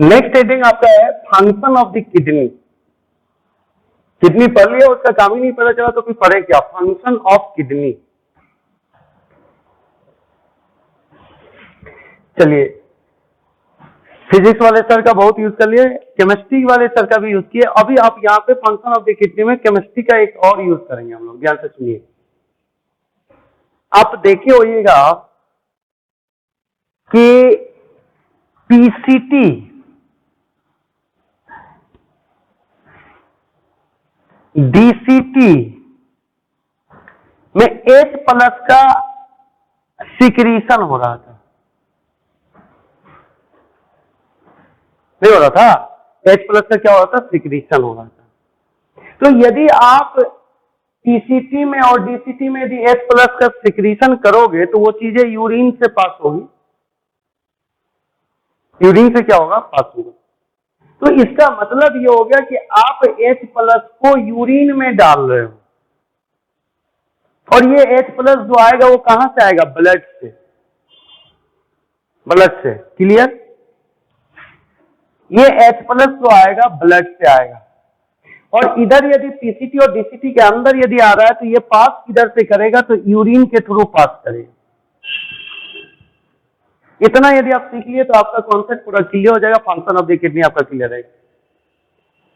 Next heading आपका है function of the kidney. Kidney पढ़ लिया, उसका काम ही नहीं पता चला तो फिर पढ़े क्या? Function of kidney. चलिए, फिजिक्स वाले सर का बहुत यूज कर लिए, केमिस्ट्री वाले सर का भी यूज किए। अभी आप यहाँ पे फंक्शन ऑफ द किडनी में केमिस्ट्री का एक और यूज करेंगे हम लोग। ध्यान से सुनिए, आप देखिए होइएगा कि पीसीटी डीसीटी में H प्लस का सिक्रीशन हो रहा था, नहीं हो रहा था? H प्लस का क्या हो रहा था? सिक्रीशन हो रहा था। तो यदि आप पीसीटी में और डीसीटी में यदि H प्लस का सिक्रीशन करोगे तो वो चीजें यूरिन से पास होगी। यूरिन से क्या होगा? पास होगा। तो इसका मतलब ये हो गया कि आप H प्लस को यूरिन में डाल रहे हो, और ये H प्लस जो आएगा वो कहां से आएगा? ब्लड से। ब्लड से, क्लियर? ये H प्लस जो आएगा ब्लड से आएगा, और इधर यदि पीसीटी और डीसीटी के अंदर यदि आ रहा है तो ये पास किधर से करेगा? तो यूरिन के थ्रू पास करेगा। इतना यदि आप सीख लिए तो आपका कॉन्सेप्ट पूरा क्लियर हो जाएगा, फंक्शन ऑफ द किडनी आपका क्लियर रहेगा।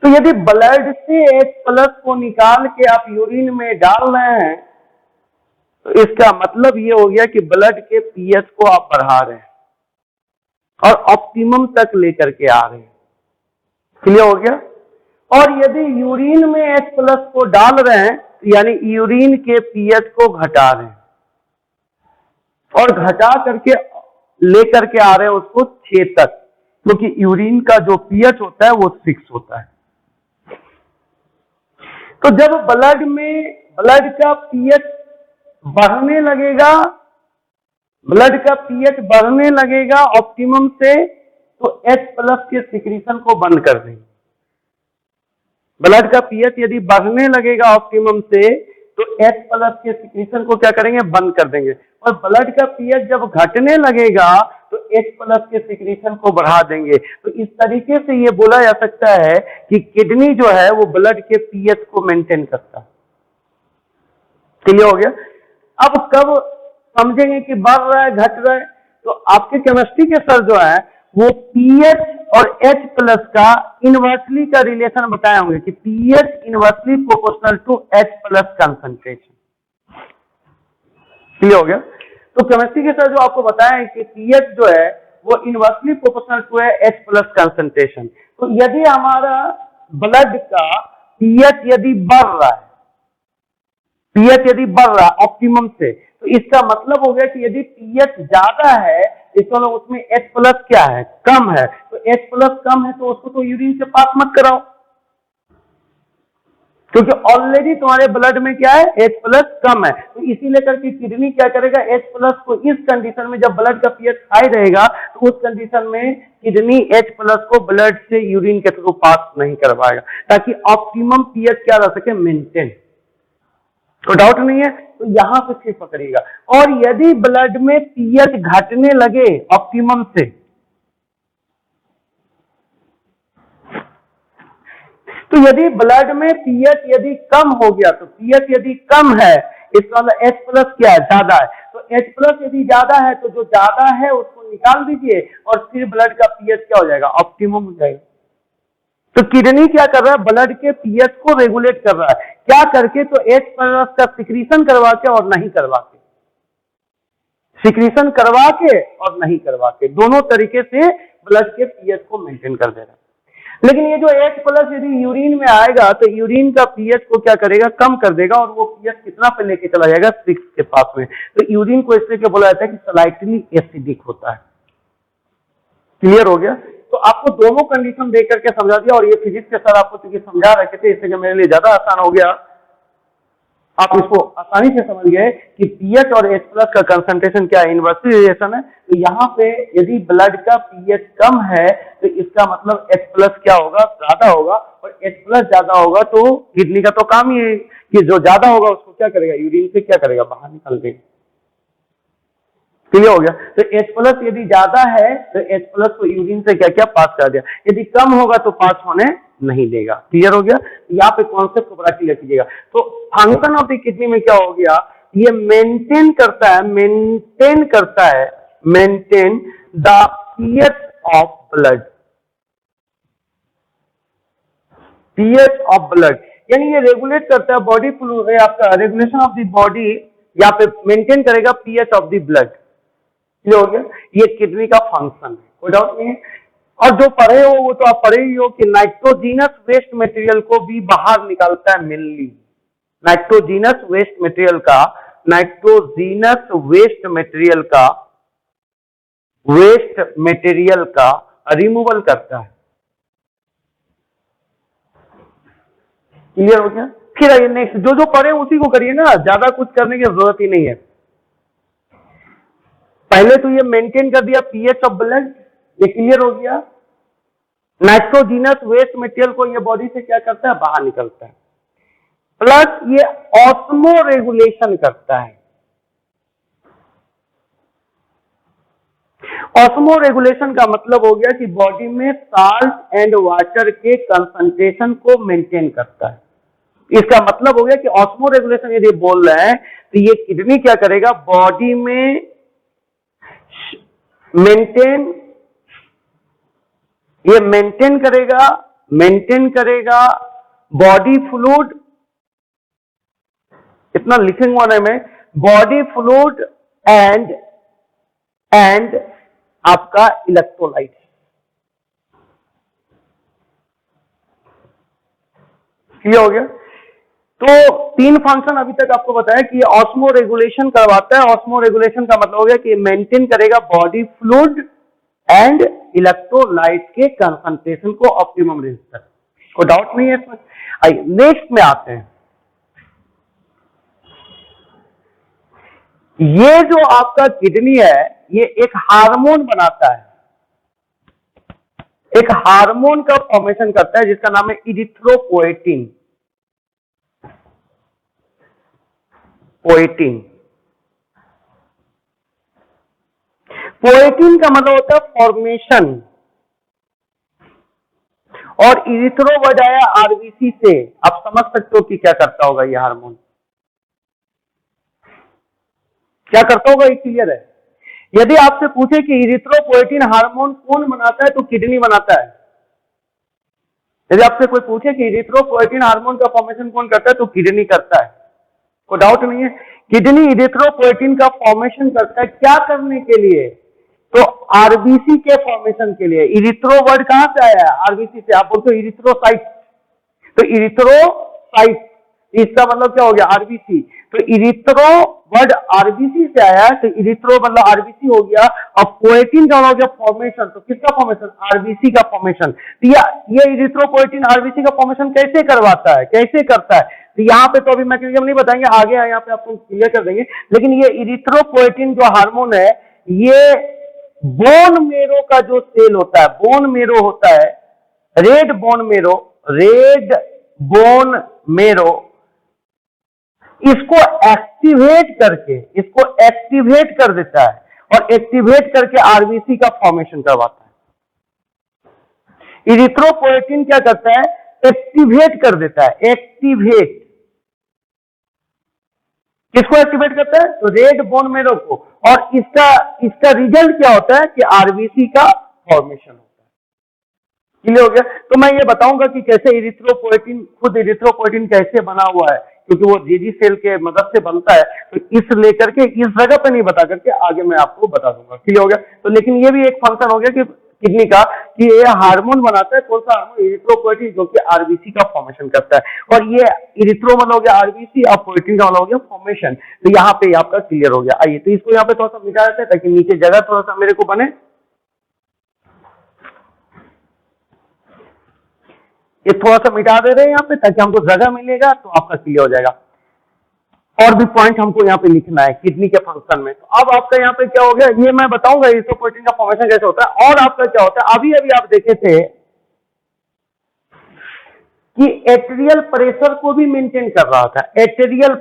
तो यदि ब्लड से H प्लस को निकाल के आप यूरिन में डाल रहे हैं तो इसका मतलब ये हो गया कि ब्लड के पीएच को आप बढ़ा रहे हैं और ऑप्टिमम तक लेकर के आ रहे हैं। क्लियर हो गया? और यदि यूरिन में H प्लस को डाल रहे हैं तो यानी यूरिन के पीएच को घटा रहे हैं, और घटा करके लेकर के आ रहे हैं उसको 6 तक, क्योंकि यूरिन का जो पीएच होता है वो 6 होता है। तो जब ब्लड का पीएच बढ़ने लगेगा, ब्लड का पीएच बढ़ने लगेगा ऑप्टिमम से, तो H प्लस के सिक्रीशन को बंद कर देंगे। ब्लड का पीएच यदि बढ़ने लगेगा ऑप्टिमम से तो H प्लस के सिक्रीशन को क्या करेंगे? बंद कर देंगे। और ब्लड का पीएच जब घटने लगेगा तो H प्लस के सिक्रीशन को बढ़ा देंगे। तो इस तरीके से ये बोला जा सकता है कि किडनी जो है वो ब्लड के पीएच को मेंटेन करता है। क्लियर हो गया? अब कब समझेंगे कि बढ़ रहा है घट रहा है? तो आपके केमिस्ट्री के सर जो है वो पीएच और H प्लस का इनवर्सली का रिलेशन बताए होंगे कि pH inversely proportional to H plus concentration. Clear हो गया? तो केमिस्ट्री के सर जो आपको बताएं कि पीएच जो है वो इनवर्सली प्रोपोर्शनल टू है H प्लस कंसंट्रेशन। तो यदि हमारा ब्लड का पीएच यदि बढ़ रहा है, पीएच यदि बढ़ रहा है ऑप्टिमम से, तो इसका मतलब हो गया कि यदि पीएच ज्यादा है इसका मतलब उसमें H प्लस क्या है? कम है। तो H प्लस कम है तो उसको तो यूरिन से पास मत कराओ, क्योंकि ऑलरेडी तुम्हारे ब्लड में क्या है? H प्लस कम है। तो इसी लेकर के किडनी क्या करेगा? H प्लस को इस कंडीशन में, जब ब्लड का पीएच हाई रहेगा तो उस कंडीशन में किडनी H प्लस को ब्लड से यूरिन के थ्रू पास नहीं करवाएगा, ताकि ऑप्टिमम पीएच क्या रह सके? मेंटेन। तो डाउट नहीं है? तो यहां पे ठीक पकड़िएगा। और यदि ब्लड में पीएच घटने लगे ऑप्टिमम से, तो यदि ब्लड में पीएच यदि कम हो गया, तो पीएच यदि कम है इसका मतलब H प्लस क्या है? ज्यादा है। तो H प्लस यदि ज्यादा है तो जो ज्यादा है उसको निकाल दीजिए और फिर ब्लड का पीएच क्या हो जाएगा? ऑप्टिमम हो जाएगा। तो किडनी क्या कर रहा है? ब्लड के पीएच को रेगुलेट कर रहा है। क्या करके? तो H प्लस का सिक्रीशन करवा के और नहीं करवा के, सिक्रीशन करवा के और नहीं करवा के, दोनों तरीके से ब्लड के पीएच को मेंटेन कर दे रहा है। लेकिन ये जो H प्लस यदि यूरिन में आएगा तो यूरिन का पीएच को क्या करेगा? कम कर देगा, और वो पीएच कितना पे लेके चला जाएगा? 6 के पास में। तो यूरिन को इसलिए क्या बोला जाता है कि स्लाइटली एसिडिक होता है। क्लियर हो गया? तो आपको दोनों कंडीशन देख करके समझा दिया, और ये फिजिक्स के सर आपको चूंकि समझा रखे थे इसलिए मेरे लिए ज्यादा आसान हो गया। आप इसको आसानी से समझ गए कि पीएच और H प्लस का कंसंट्रेशन क्या है? इनवर्सली रिलेशन है। तो यहाँ पे यदि ब्लड का पीएच कम है तो इसका मतलब H प्लस क्या होगा? ज्यादा होगा, और H प्लस ज्यादा होगा तो किडनी का तो काम ही है कि जो ज्यादा होगा उसको क्या करेगा? यूरिन से क्या करेगा? बाहर निकाल देगा। क्लियर हो गया। तो H प्लस यदि ज्यादा है तो H प्लस को यूरिन से क्या क्या पास कर दिया, यदि कम होगा तो पास होने नहीं देगा। क्लियर हो गया। यहाँ पे कॉन्सेप्ट को बड़ा क्लियर कीजिएगा। तो फंक्शन ऑफ द किडनी में क्या हो गया, ये मेंटेन करता है maintain the pH of blood, pH of blood, यानी ये रेगुलेट करता है बॉडी फ्लूइड, आपका रेगुलेशन ऑफ द बॉडी, यहाँ पे मेंटेन करेगा pH ऑफ द ब्लड। हो गया। ये किडनी का फंक्शन है, कोई डाउट नहीं है। और जो पढ़े हो वो तो आप पढ़े ही हो कि नाइट्रोजीनस वेस्ट मटेरियल को भी बाहर निकालता है मेनली, नाइट्रोजीनस वेस्ट मटेरियल का रिमूवल करता है। क्लियर हो गया। फिर आइए नेक्स्ट, जो पढ़े उसी को करिए ना, ज्यादा कुछ करने की जरूरत ही नहीं है। पहले तो ये मेंटेन कर दिया pH ऑफ ब्लड, ये क्लियर हो गया। नाइट्रोजीनस वेस्ट मटेरियल को ये बॉडी से क्या करता है, बाहर निकलता है। प्लस ये ऑस्मो रेगुलेशन करता है। ऑस्मो रेगुलेशन का मतलब हो गया कि बॉडी में साल्ट एंड वाटर के कंसंट्रेशन को मेंटेन करता है। इसका मतलब हो गया कि ऑस्मो रेगुलेशन यदि बोल रहे हैं तो ये किडनी क्या करेगा, बॉडी में मेंटेन करेगा बॉडी फ्लूइड, इतना लिखेंगे ना मैं, बॉडी फ्लूइड एंड आपका इलेक्ट्रोलाइट। क्लियर हो गया। तो 3 फंक्शन अभी तक आपको बताया कि ऑस्मो रेगुलेशन करवाता है। ऑस्मो रेगुलेशन का मतलब हो गया कि मेंटेन करेगा बॉडी फ्लूइड एंड इलेक्ट्रोलाइट के कंसंट्रेशन को ऑप्टिमम रेंज तक। कोई डाउट नहीं है इसमें। आइए नेक्स्ट में आते हैं। ये जो आपका किडनी है ये एक हार्मोन बनाता है, एक हार्मोन का फॉर्मेशन करता है जिसका नाम है इरिथ्रोपोएटिन। पोएटिन का मतलब होता है फॉर्मेशन, और इरिथ्रो वर्ड आया आरबीसी से। आप समझ सकते हो कि क्या करता होगा ये हार्मोन, क्या करता होगा, ये क्लियर है। यदि आपसे पूछे कि इरिथ्रोपोएटिन हार्मोन कौन बनाता है तो किडनी बनाता है। यदि आपसे कोई पूछे कि इरिथ्रोपोएटिन हार्मोन का फॉर्मेशन कौन करता है तो किडनी करता है, कोई डाउट नहीं है। किडनी इरिथ्रोपोएटिन का फॉर्मेशन करता है क्या करने के लिए, तो आरबीसी के फॉर्मेशन के लिए। इरिथ्रो वर्ड कहां से आया है, आरबीसी से। आप बोलते हो इरिथ्रोसाइट, तो इरिथ्रोसाइट इसका मतलब क्या हो गया, आरबीसी। तो इरिथ्रो वर्ड आरबीसी से आया है, तो इरिथ्रो मतलब आरबीसी हो गया। और पोएटिन का हो गया फॉर्मेशन, तो किसका फॉर्मेशन, आरबीसी का फॉर्मेशन। तो ये इरिथ्रोपोएटिन आरबीसी का फॉर्मेशन कैसे करवाता है, कैसे करता है, तो यहाँ पे तो अभी मैकेनिज्म नहीं बताएंगे, आगे यहाँ पे आपको क्लियर कर देंगे। लेकिन ये इरिथ्रोपोएटिन जो हार्मोन है, ये बोन मेरो का जो सेल होता है, बोन मेरो होता है, रेड बोन मेरो, इसको एक्टिवेट कर देता है, और एक्टिवेट करके आरबीसी का फॉर्मेशन करवाता है। इरिथ्रोपोएटिन क्या करता है, एक्टिवेट कर देता है। किसको एक्टिवेट करता है, तो रेड बोन मेरो को। और इसका रिजल्ट क्या होता है कि आरबीसी का फॉर्मेशन होता है। क्लियर हो गया। तो मैं ये बताऊंगा कि कैसे इरिथ्रोपोएटिन, खुद इरिथ्रोपोएटिन कैसे बना हुआ है, क्योंकि वो जेजी सेल के मदद से बनता है। तो इस लेकर के इस जगह पे नहीं बता करके आगे मैं आपको बता दूंगा। क्लियर हो गया। तो लेकिन ये भी एक फंक्शन हो गया कि किडनी का, कि ये हार्मोन बनाता है। कौन सा हार्मोन, इरिथ्रोपोएटिन, जो कि आरबीसी का फॉर्मेशन करता है। और ये इरिथ्रो मतलब हो गया आरबीसी, और पोएटिन का मतलब हो गया फॉर्मेशन। तो यहाँ पे आपका क्लियर हो गया। आइए तो इसको यहाँ पे थोड़ा सा मिटा देते हैं ताकि नीचे जगह थोड़ा सा मेरे को बने। ये थोड़ा सा मिटा दे रहे हैं यहाँ पे ताकि हमको जगह मिलेगा, तो आपका क्लियर हो जाएगा। और भी पॉइंट हमको यहाँ पे लिखना है किडनी के फंक्शन में। तो अब आपका यहाँ पे क्या हो गया, ये मैं बताऊंगा इरिथ्रोपोएटिन का फॉर्मेशन कैसे होता है। और आपका क्या होता है, अभी आप देखे थे कि एट्रियल प्रेशर को भी मेंटेन कर रहा था। एट्रियल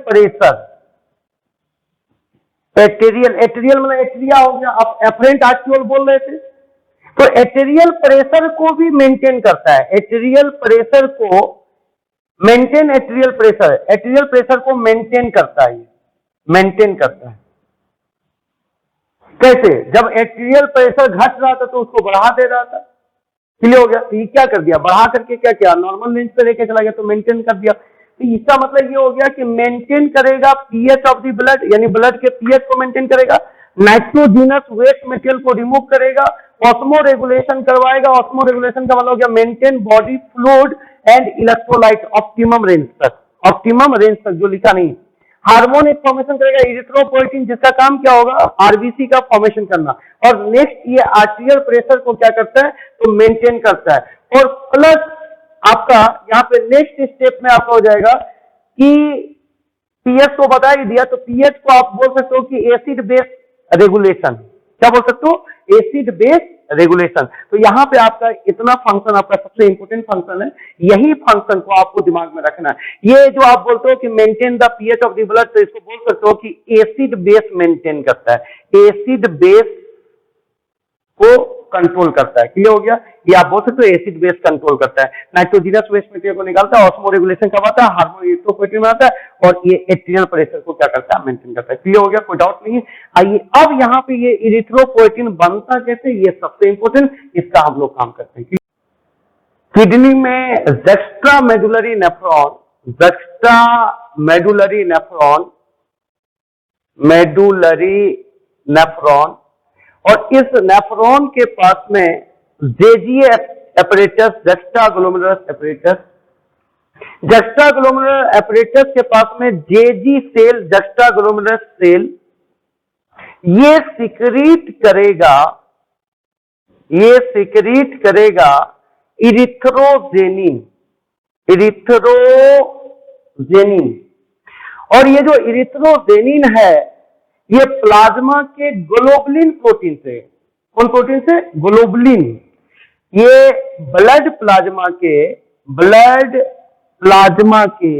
एटेरियल, एटेरियल मतलब एट्रिया हो गया, आप एफरेंट आर्टियोल बोल रहे थे। तो एटेरियल प्रेशर को भी मेंटेन करता है, एटेरियल प्रेशर को मेंटेन, एटेरियल प्रेशर को मेंटेन करता है, मेंटेन करता है। कैसे? जब एटेरियल प्रेशर घट रहा था तो उसको बढ़ा दे रहा था, क्लियर हो गया। तो ये क्या कर दिया, बढ़ा करके क्या किया, नॉर्मल रेंज पे लेके चला गया, तो मेंटेन कर दिया। तो इसका मतलब ये हो गया कि मेंटेन करेगा पीएच ऑफ द ब्लड, यानी ब्लड के पीएच को मेंटेन करेगा, नाइट्रोजिनस वेस्ट मटेरियल को रिमूव करेगा, ऑस्मो रेगुलेशन करवाएगा। ऑस्मो रेगुलेशन का मतलब हो गया maintain body fluid and electrolyte optimum range तक, ऑप्टिमम रेंज तक जो लिखा नहीं। हार्मोन एक फॉर्मेशन करेगा इरिथ्रोपोइटिन, जिसका काम क्या होगा, आरबीसी का फॉर्मेशन करना। और नेक्स्ट ये आर्टियल प्रेशर को क्या करता है, तो मेंटेन करता है। और प्लस आपका यहाँ पे नेक्स्ट स्टेप में आपका हो जाएगा कि पीएच को बता ही दिया, तो पीएच को आप बोल सकते हो कि एसिड बेस रेगुलेशन, क्या बोल सकते हो, एसिड बेस रेगुलेशन। तो यहाँ पे आपका इतना फंक्शन आपका सबसे इंपोर्टेंट फंक्शन है, यही फंक्शन को आपको दिमाग में रखना है। ये जो आप बोलते हो कि maintain the pH of the blood, तो इसको बोल सकते हो कि एसिड बेस मेंटेन करता है, एसिड बेस को कंट्रोल करता है, क्लियर हो गया। ये आप बोल सकते हो एसिड बेस कंट्रोल करता है, नाइट्रोजिनस वेस्ट मटेरियल को निकालता है, ऑस्मो रेगुलेशन करवाता है, हार्मोन इरिथ्रोपोइटिन बनाता है, और ये एट्रियल प्रेशर को क्या करता है, मेंटेन करता है, क्लियर हो गया, कोई डाउट नहीं है। आइए अब यहाँ पे ये इरिथ्रोपोइटिन बनता कैसे, ये सबसे इंपोर्टेंट, इसका हम लोग काम करते हैं। किडनी में juxta medullary nephron, juxtamedullary nephron, medullary nephron, और इस नेफ्रॉन के पास में जेजीए एपरेटस, जक्स्ट्राग्लोमेरुलर एपरेटस, जक्स्ट्राग्लोमेरुलर एपरेटस के पास में जेजी सेल, जक्स्ट्राग्लोमेरुलर सेल, ये सिक्रीट करेगा, ये सिक्रीट करेगा इरिथ्रोजेनिन, इरिथ्रोजेनिन। और ये जो इरिथ्रोजेनिन है, ये प्लाज्मा के ग्लोबुलिन प्रोटीन से, कौन प्रोटीन से, ग्लोबुलिन, ये ब्लड प्लाज्मा के, ब्लड प्लाज्मा के,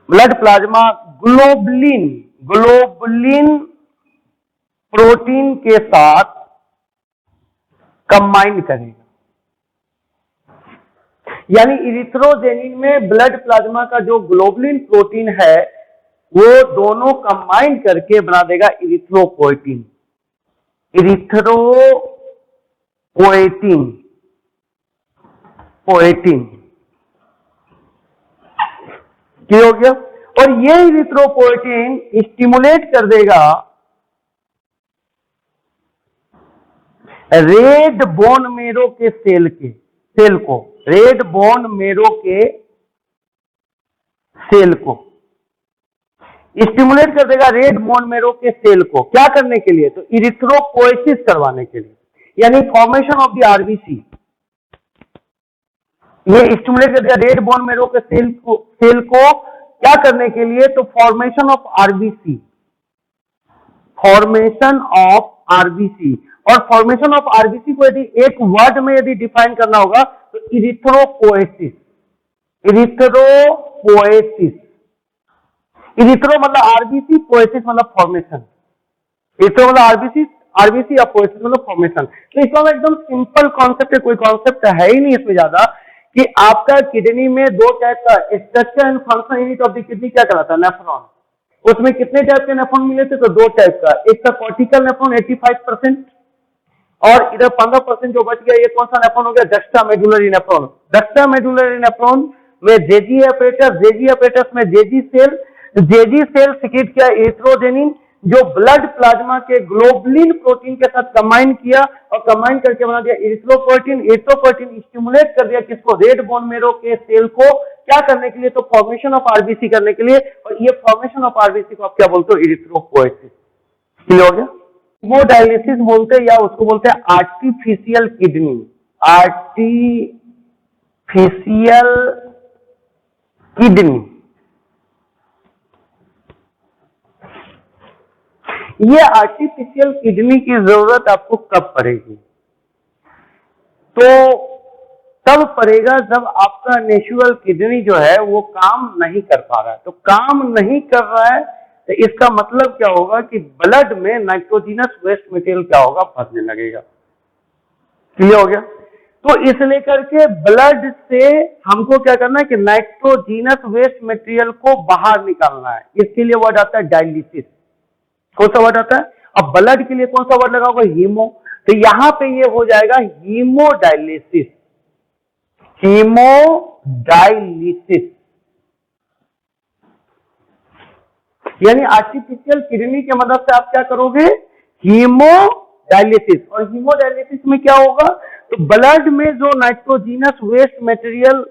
blood plasma globulin, globulin protein के साथ कंबाइन करेगा। यानी इरिथ्रोजेनिन में ब्लड प्लाज्मा का जो ग्लोबुलिन प्रोटीन है, वो दोनों कंबाइन करके बना देगा इरिथ्रोपोइटिन, इरिथ्रोपोइटिन, पोइटिन, क्लियर हो गया। और ये इरिथ्रोपोइटिन स्टिमुलेट कर देगा रेड बोन मेरो के सेल को, रेड बोन मेरो के सेल को स्टिमुलेट कर देगा, रेड बोन मेरो के सेल को क्या करने के लिए, तो इरिथ्रोपोएसिस करवाने के लिए, यानी फॉर्मेशन ऑफ द आरबीसी। ये स्टिमुलेट कर दिया रेड बोन मेरो के सेल को क्या करने के लिए, तो formation of RBC, formation of RBC. और फॉर्मेशन ऑफ आरबीसी को यदि एक वर्ड में यदि डिफाइन करना होगा तो इरिथ्रोपोएसिस, इरिथ्रोपोएसिस, इरिथ्रो मतलब आरबीसी, पोएसिस मतलब फॉर्मेशन, इरिथ्रो मतलब आरबीसी, आरबीसी या पोएसिस मतलब फॉर्मेशन। तो इसका एकदम सिंपल कॉन्सेप्ट है, कोई कॉन्सेप्ट है ही नहीं इसमें ज्यादा, कि आपका किडनी में दो टाइप का structure and function unit of the kidney क्या कहलाता है, नेफ्रॉन। उसमें कितने टाइप के नेफ्रॉन मिले थे, तो दो टाइप का, एक था कॉर्टिकल नेफ्रॉन 85%, और इधर 15% जो बच गया, ये कौन सा नेफ्रॉन हो गया, juxtamedullary nephron. Juxtamedullary nephron में जेजी एपरेटस, जेजी एपरेटस में JG cell, JG cell secrete किया इरिथ्रोजेनिन, जो ब्लड प्लाज्मा के ग्लोबुलिन प्रोटीन के साथ कंबाइन किया, और कंबाइन करके बना दिया इरिथ्रोपोइटिन। इरिथ्रोपोइटिन स्टिमुलेट कर दिया किसको, रेड बोन मेरो के सेल को, क्या करने के लिए, तो फॉर्मेशन ऑफ आरबीसी करने के लिए। और ये फॉर्मेशन ऑफ आरबीसी को आप क्या बोलते हो, इरिथ्रोपोएसिस, क्लियर हो गया। वो डायलिसिस बोलते हैं, या उसको बोलते हैं आर्टिफिशियल किडनी, आर्टिफिशियल किडनी। ये आर्टिफिशियल किडनी की जरूरत आपको कब पड़ेगी, तो तब पड़ेगा जब आपका नेचुरल किडनी जो है वो काम नहीं कर पा रहा है। तो काम नहीं कर रहा है तो इसका मतलब क्या होगा कि ब्लड में नाइट्रोजिनस वेस्ट मटेरियल क्या होगा, फंसने लगेगा। क्लियर हो गया? तो इसलिए करके ब्लड से हमको क्या करना है कि नाइट्रोजिनस वेस्ट मटेरियल को बाहर निकालना है। इसके लिए वर्ड आता है डायलिसिस। कौन सा वर्ड आता है? अब ब्लड के लिए कौन सा वर्ड लगा होगा? हीमो। तो यहां पे ये हो जाएगा हीमोडायलिसिस। हीमोडायलिसिस यानी आर्टिफिशियल किडनी की मदद से आप क्या करोगे? हीमोडायलिसिस। और हीमोडायलिसिस में क्या होगा? तो ब्लड में जो नाइट्रोजिनस वेस्ट मटेरियल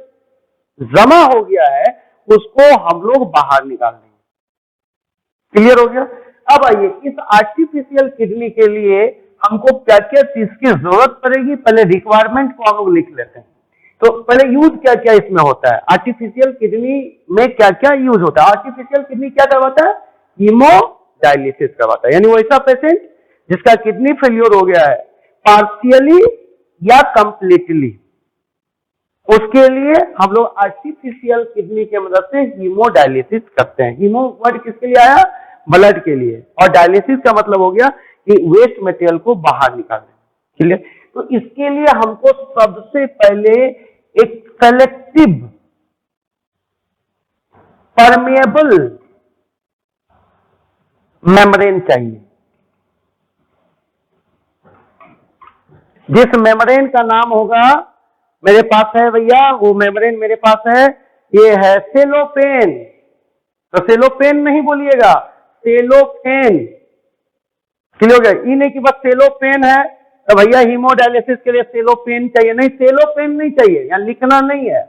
जमा हो गया है उसको हम लोग बाहर निकाल देंगे। क्लियर हो गया? अब आइए, इस आर्टिफिशियल किडनी के लिए हमको क्या क्या चीज की जरूरत पड़ेगी, पहले रिक्वायरमेंट को हम लोग लिख लेते हैं। तो पहले यूज क्या क्या इसमें होता है, आर्टिफिशियल किडनी में क्या क्या यूज होता है। आर्टिफिशियल किडनी क्या करवाता है? हीमोडायलिसिस करवाता है। यानी वैसा पेशेंट जिसका किडनी फेल्योर हो गया है पार्शियली या कंप्लीटली, उसके लिए हम लोग आर्टिफिशियल किडनी की मदद से हीमोडायलिसिस करते हैं। हीमो वर्ड किसके लिए आया? ब्लड के लिए। और डायलिसिस का मतलब हो गया कि वेस्ट मटेरियल को बाहर निकालना। क्लियर? तो इसके लिए हमको सबसे पहले एक सेलेक्टिव परमेएबल मेम्ब्रेन चाहिए, जिस मेम्ब्रेन का नाम होगा, मेरे पास है भैया वो मेम्ब्रेन मेरे पास है, ये है सेलोफेन। तो सेलोफेन नहीं बोलिएगा, सेलोफेन। क्लियर हो गया? ये नहीं कि बस सेलोफेन है तो भैया हीमोडायलिसिस के लिए सेलोफेन चाहिए। नहीं, सेलोफेन नहीं चाहिए, यहां लिखना नहीं है।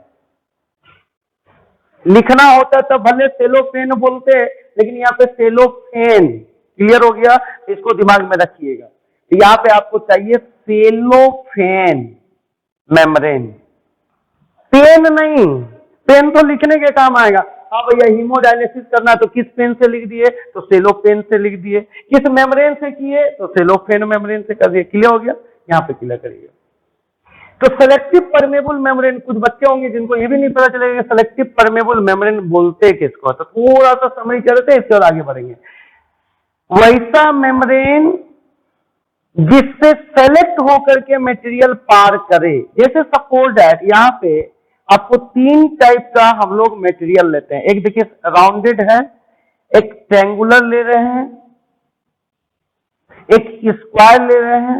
लिखना होता तो भले सेलोफेन बोलते, लेकिन यहाँ पे सेलोफेन। क्लियर हो गया? इसको दिमाग में रखिएगा। यहाँ पे आपको चाहिए सेलोफेन मेम्ब्रेन, पेन नहीं। पेन तो लिखने के काम आएगा। हाँ भैया हीमोडायलिसिस करना तो किस पेन से लिख दिए? तो सेलोफेन से लिख दिए। किस मेम्ब्रेन से किए? तो सेलोफेन मेम्ब्रेन से कर दिए। क्लियर हो गया? यहाँ पे क्लियर करिएगा। तो सेलेक्टिव परमेबल मेम्ब्रेन, कुछ बच्चे होंगे जिनको ये भी नहीं पता चलेगा सेलेक्टिव परमेबल मेम्ब्रेन बोलते किसको, तो थोड़ा सा समझ करते हैं, इसके बाद आगे बढ़ेंगे। वैसा मेम्ब्रेन जिससे सेलेक्ट होकर के मटेरियल पार करे। जैसे सपोज दैट यहाँ पे आपको 3 टाइप का हम लोग मटेरियल लेते हैं। एक देखिए राउंडेड है, एक ट्रायंगुलर ले रहे हैं, एक स्क्वायर ले रहे हैं।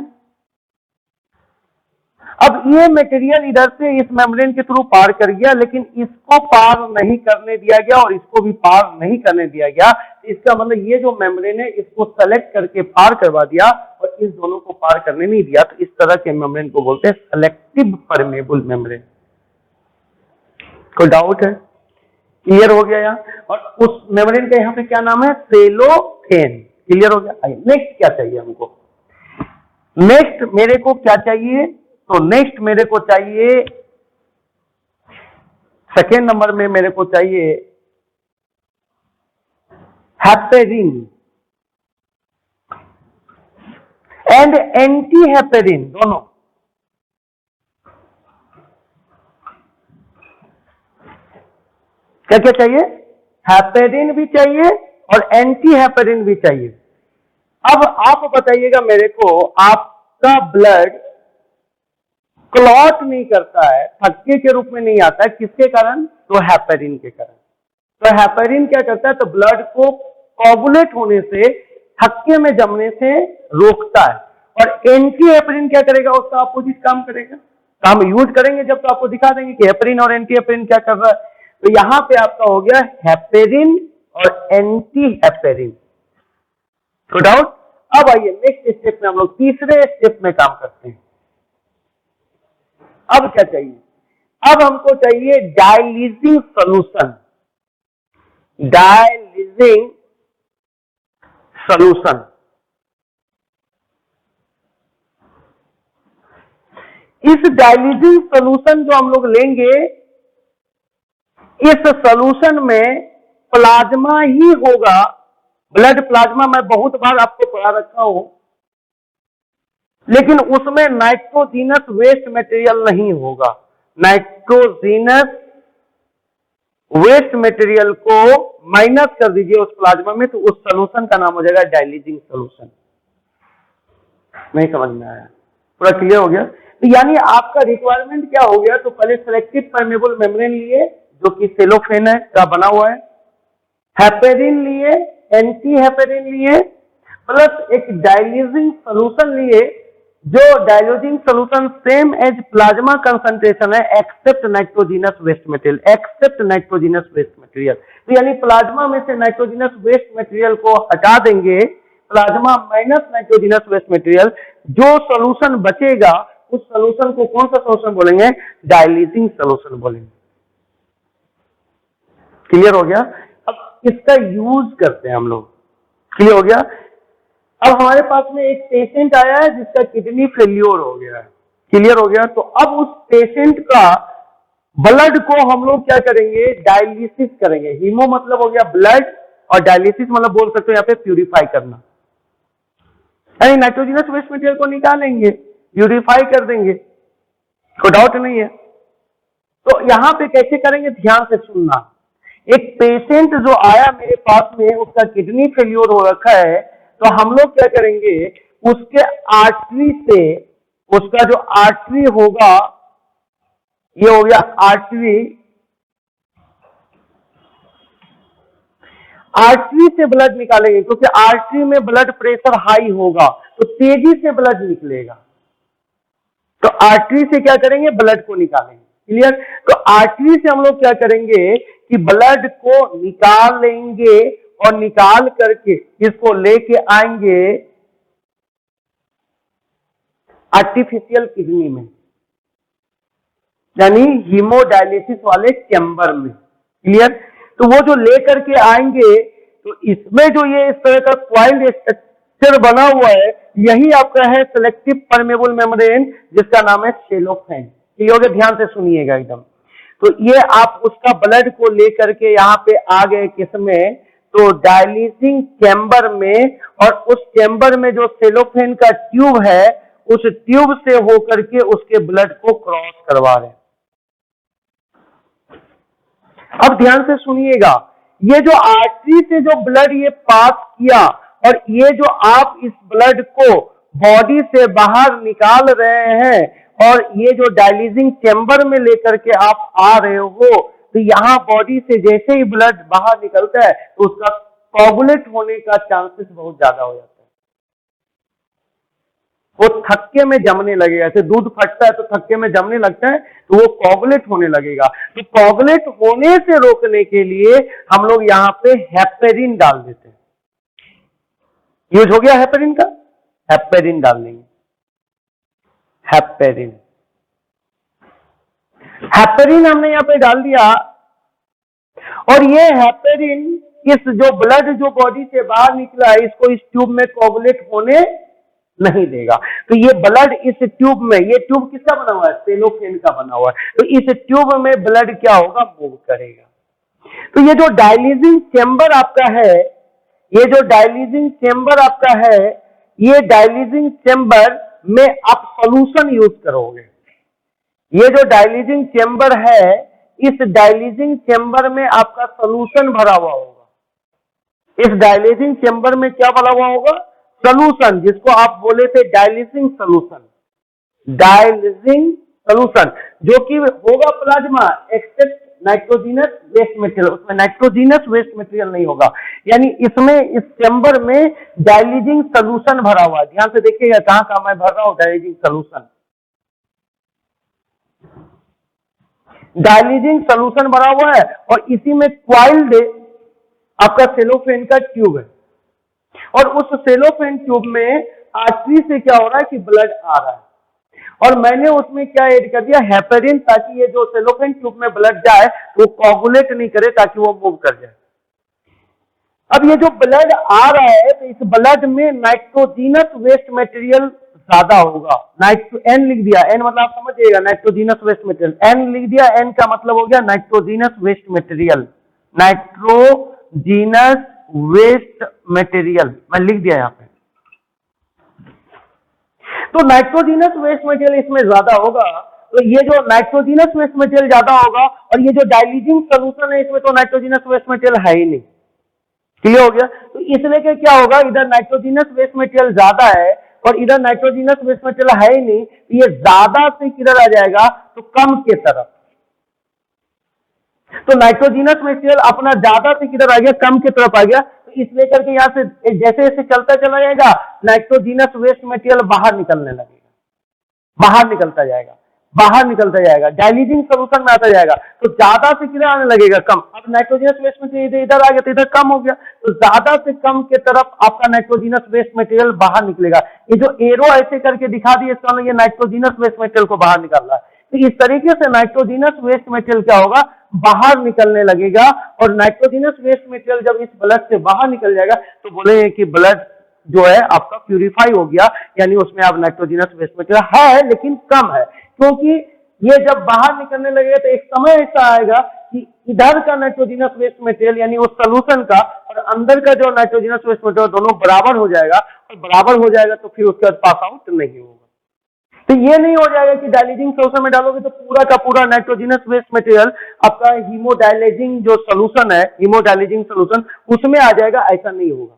अब ये मटेरियल इधर से इस मेम्ब्रेन के थ्रू पार कर गया, लेकिन इसको पार नहीं करने दिया गया और इसको भी पार नहीं करने दिया गया। इसका मतलब ये जो मेम्ब्रेन है इसको सेलेक्ट करके पार करवा दिया और इस दोनों को पार करने नहीं दिया। तो इस तरह के मेम्ब्रेन को बोलते हैं सेलेक्टिव परमेबल मेम्ब्रेन। कोई डाउट है? क्लियर हो गया यहाँ? और उस मेम्ब्रेन का यहाँ पे क्या नाम है? सेलोफेन। क्लियर हो गया? आइए नेक्स्ट क्या चाहिए हमको। नेक्स्ट मेरे को क्या चाहिए? तो नेक्स्ट मेरे को चाहिए, सेकेंड नंबर में मेरे को चाहिए हेपेरिन एंड एंटी हेपेरिन, दोनों। क्या क्या चाहिए? हेपेरिन भी चाहिए और एंटी हेपेरिन भी चाहिए। अब आप बताइएगा मेरे को, आपका ब्लड क्लॉट नहीं करता है, थक्के के रूप में नहीं आता है, किसके कारण? तो हेपेरिन के कारण। तो हेपेरिन क्या करता है? तो ब्लड को कोगुलेट होने से, थक्के में जमने से रोकता है। और एंटी हेपेरिन क्या करेगा? उसका अपोजिट काम करेगा। तो हम यूज करेंगे जब तो आपको दिखा देंगे कि हेपेरिन और एंटी हेपेरिन क्या कर रहा है। तो यहां पे आपका हो गया हेपेरिन और एंटी हेपेरिन। तो डाउट? अब आइए नेक्स्ट स्टेप में हम लोग तीसरे स्टेप में काम करते हैं। अब क्या चाहिए? अब हमको चाहिए डायलिसिंग सॉल्यूशन। Dialysing solution. इस डायलिसिंग सॉल्यूशन जो हम लोग लेंगे, इस सॉल्यूशन में प्लाज्मा ही होगा। ब्लड प्लाज्मा मैं बहुत बार आपको पढ़ा रखा हूं, लेकिन उसमें नाइट्रोजिनस वेस्ट मटेरियल नहीं होगा। नाइट्रोजीनस वेस्ट मटेरियल को माइनस कर दीजिए उस प्लाज्मा में, तो उस सॉल्यूशन का नाम हो जाएगा डाइल्यूजिंग सॉल्यूशन। नहीं समझ में आया? पूरा क्लियर हो गया? तो यानी आपका रिक्वायरमेंट क्या हो गया? तो पहले सेलेक्टिव परमेबल मेम्ब्रेन लिए जो कि सेलोफेन है का बना हुआ है, हेपेरिन लिए, एंटी हेपेरिन लिए, प्लस एक डाइल्यूजिंग सॉल्यूशन लिए जो diluting solution same as plasma concentration है except nitrogenous waste material, except nitrogenous waste material. तो यानी प्लाज्मा में से नाइट्रोजिनस वेस्ट मटेरियल को हटा देंगे, plasma minus nitrogenous waste material, जो सॉल्यूशन बचेगा उस सॉल्यूशन को कौन सा सॉल्यूशन बोलेंगे? डाइल्यूजिंग सॉल्यूशन बोलेंगे। क्लियर हो गया? अब इसका यूज करते हैं हम लोग। क्लियर हो गया? अब हमारे पास में एक पेशेंट आया है जिसका किडनी फेल्योर हो गया है। क्लियर हो गया? तो अब उस पेशेंट का ब्लड को हम लोग क्या करेंगे? डायलिसिस करेंगे। हीमो मतलब हो गया ब्लड, और डायलिसिस मतलब बोल सकते हो यहाँ पे प्यूरिफाई करना, यानी नाइट्रोजिनस वेस्ट मटेरियल को निकालेंगे, प्यूरिफाई कर देंगे, कोई डाउट नहीं है। तो यहां पे कैसे करेंगे? ध्यान से सुनना। एक पेशेंट जो आया मेरे पास में, उसका किडनी फेल्योर हो रखा है, तो हम लोग क्या करेंगे? उसके आर्टरी से, उसका जो आर्टरी होगा, ये हो गया आर्टरी, आर्टरी से ब्लड निकालेंगे क्योंकि आर्टरी में ब्लड प्रेशर हाई होगा तो तेजी से ब्लड निकलेगा। तो आर्टरी से क्या करेंगे? ब्लड को निकालेंगे। क्लियर? तो आर्टरी से हम लोग क्या करेंगे कि ब्लड को निकाल लेंगे और निकाल करके इसको लेके आएंगे आर्टिफिशियल किडनी में, यानी हीमोडायलिसिस वाले चैम्बर में। क्लियर? तो वो जो लेकर के आएंगे, तो इसमें जो ये इस तरह का क्वाइल्ड स्ट्रक्चर बना हुआ है, यही आपका है सेलेक्टिव परमेबल मेम्ब्रेन, जिसका नाम है सेलोफेन। ठीक हो गया? ध्यान से सुनिएगा एकदम। तो ये आप उसका ब्लड को लेकर के यहाँ पे आ गए किसमें? तो डायलिसिंग चैम्बर में, और उस चैम्बर में जो सेलोफेन का ट्यूब है, उस ट्यूब से होकर के उसके ब्लड को क्रॉस करवा रहे हैं। अब ध्यान से सुनिएगा, ये जो आर्टरी से जो ब्लड ये पास किया, और ये जो आप इस ब्लड को बॉडी से बाहर निकाल रहे हैं, और ये जो डायलिसिंग चैम्बर में लेकर के आप आ रहे हो, तो यहां बॉडी से जैसे ही ब्लड बाहर निकलता है तो उसका कोगुलेट होने का चांसेस बहुत ज्यादा हो जाता है। वो थक्के में जमने लगेगा, जैसे दूध फटता है तो थक्के में जमने लगता है, तो वो कोगुलेट होने लगेगा। तो कोगुलेट होने से रोकने के लिए हम लोग यहाँ पे हेपेरिन डाल देते हैं। यूज हो गया हेपेरिन का? हेपेरिन डाल देंगे, हेपेरिन। हेपेरिन हमने यहाँ पे डाल दिया, और ये हेपेरिन इस जो ब्लड जो बॉडी से बाहर निकला है, इसको इस ट्यूब में कोगुलेट होने नहीं देगा। तो ये ब्लड इस ट्यूब में, ये ट्यूब किसका बना हुआ है? सेलोफेन का बना हुआ है। तो इस ट्यूब में ब्लड क्या होगा? मूव करेगा। तो ये जो डायलिसिंग चैम्बर आपका है, ये जो डायलिसिंग चैम्बर आपका है, ये डायलिसिंग चैम्बर में आप सॉल्यूशन यूज करोगे। ये जो डायलिसिंग चैम्बर है, इस डायलिसिंग चैम्बर में आपका सॉल्यूशन भरा हुआ होगा। इस डायलिसिंग चैम्बर में क्या भरा हुआ होगा? सॉल्यूशन, जिसको आप बोले थे डायलिसिंग सॉल्यूशन, डायलिसिंग सॉल्यूशन, जो कि होगा plasma except nitrogenous waste material. उसमें नाइट्रोजिनस वेस्ट मटेरियल नहीं होगा, यानी इसमें इस चैम्बर में डायलिसिंग सॉल्यूशन भरा हुआ है। ध्यान से देखिएगा कहां कहां मैं भर रहा हूं डायलिसिंग सॉल्यूशन। डायलिसिंग सॉल्यूशन भरा हुआ है, और इसी में क्वाइल्ड आपका सेलोफेन का ट्यूब है, और उस सेलोफेन ट्यूब में आर्टरी से क्या हो रहा है कि ब्लड आ रहा है, और मैंने उसमें क्या ऐड कर दिया? हेपेरिन, ताकि ये जो सेलोफेन ट्यूब में ब्लड जाए वो कोगुलेट नहीं करे, ताकि वो मूव कर जाए। अब ये जो ब्लड आ रहा है, तो इस ब्लड में नाइट्रोजिनस वेस्ट मटेरियल ज्यादा होगा। एन लिख दिया, एन मतलब आप समझिएगा नाइट्रोजिनस वेस्ट मटेरियल, एन लिख दिया। एन का मतलब हो गया nitrogenous waste material, nitrogenous waste material मैं लिख दिया यहाँ पे। तो नाइट्रोजिनस वेस्ट मटेरियल इसमें ज्यादा होगा, तो ये जो नाइट्रोजिनस वेस्ट मटेरियल ज्यादा होगा, और ये जो डाइल्यूजिंग सोल्यूशन है इसमें तो नाइट्रोजिनस वेस्ट मटेरियल है ही नहीं। क्लियर हो गया? तो इसलिए के क्या होगा, इधर नाइट्रोजिनस वेस्ट मटेरियल ज्यादा है और इधर नाइट्रोजिनस वेस्ट मटेरियल है ही नहीं, तो ये ज्यादा से किधर आ जाएगा, तो कम के तरफ। तो नाइट्रोजिनस मटेरियल अपना ज्यादा से किधर आ गया, कम की तरफ आ गया। तो इसलिए करके यहां से जैसे जैसे चलता चला जाएगा नाइट्रोजिनस वेस्ट मटेरियल बाहर निकलने लगेगा, बाहर निकलता जाएगा, बाहर निकलता जाएगा, डाइल्यूजिंग सोल्यूशन में आता जाएगा। तो ज्यादा से किधर आने लगेगा, कम। अब नाइट्रोजिनस वेस्ट मटेरियल इधर आ गया तो इधर कम हो गया, तो ज्यादा से कम के तरफ आपका नाइट्रोजिनस वेस्ट मटेरियल बाहर निकलेगा। ये जो एरो ऐसे करके दिखा दिए इसका मतलब ये नाइट्रोजिनस वेस्ट मटेरियल को बाहर निकाल रहा है। तो इस तरीके से नाइट्रोजिनस वेस्ट मटेरियल क्या होगा, बाहर निकलने लगेगा। और नाइट्रोजिनस वेस्ट मटेरियल जब इस ब्लड से बाहर निकल जाएगा तो बोलेंगे कि ब्लड जो है आपका प्यूरिफाई हो गया, यानी उसमें अब नाइट्रोजिनस वेस्ट मटेरियल है लेकिन कम है। क्योंकि ये जब बाहर निकलने लगेगा तो एक समय ऐसा आएगा कि इधर का नाइट्रोजिनस वेस्ट मटेरियल यानी उस सोल्यूशन का और अंदर का जो नाइट्रोजिनस वेस्ट मटेरियल दोनों बराबर हो जाएगा, और बराबर हो जाएगा तो फिर उसके बाद पास आउट नहीं होगा। तो ये नहीं हो जाएगा कि डाइल्यूजिंग सोल्यूशन में डालोगे तो पूरा का पूरा नाइट्रोजिनस वेस्ट मटेरियल आपका हीमोडाइलेजिंग जो सोल्यूशन है, हीमोडाइलेजिंग सोल्यूशन उसमें आ जाएगा, ऐसा नहीं होगा।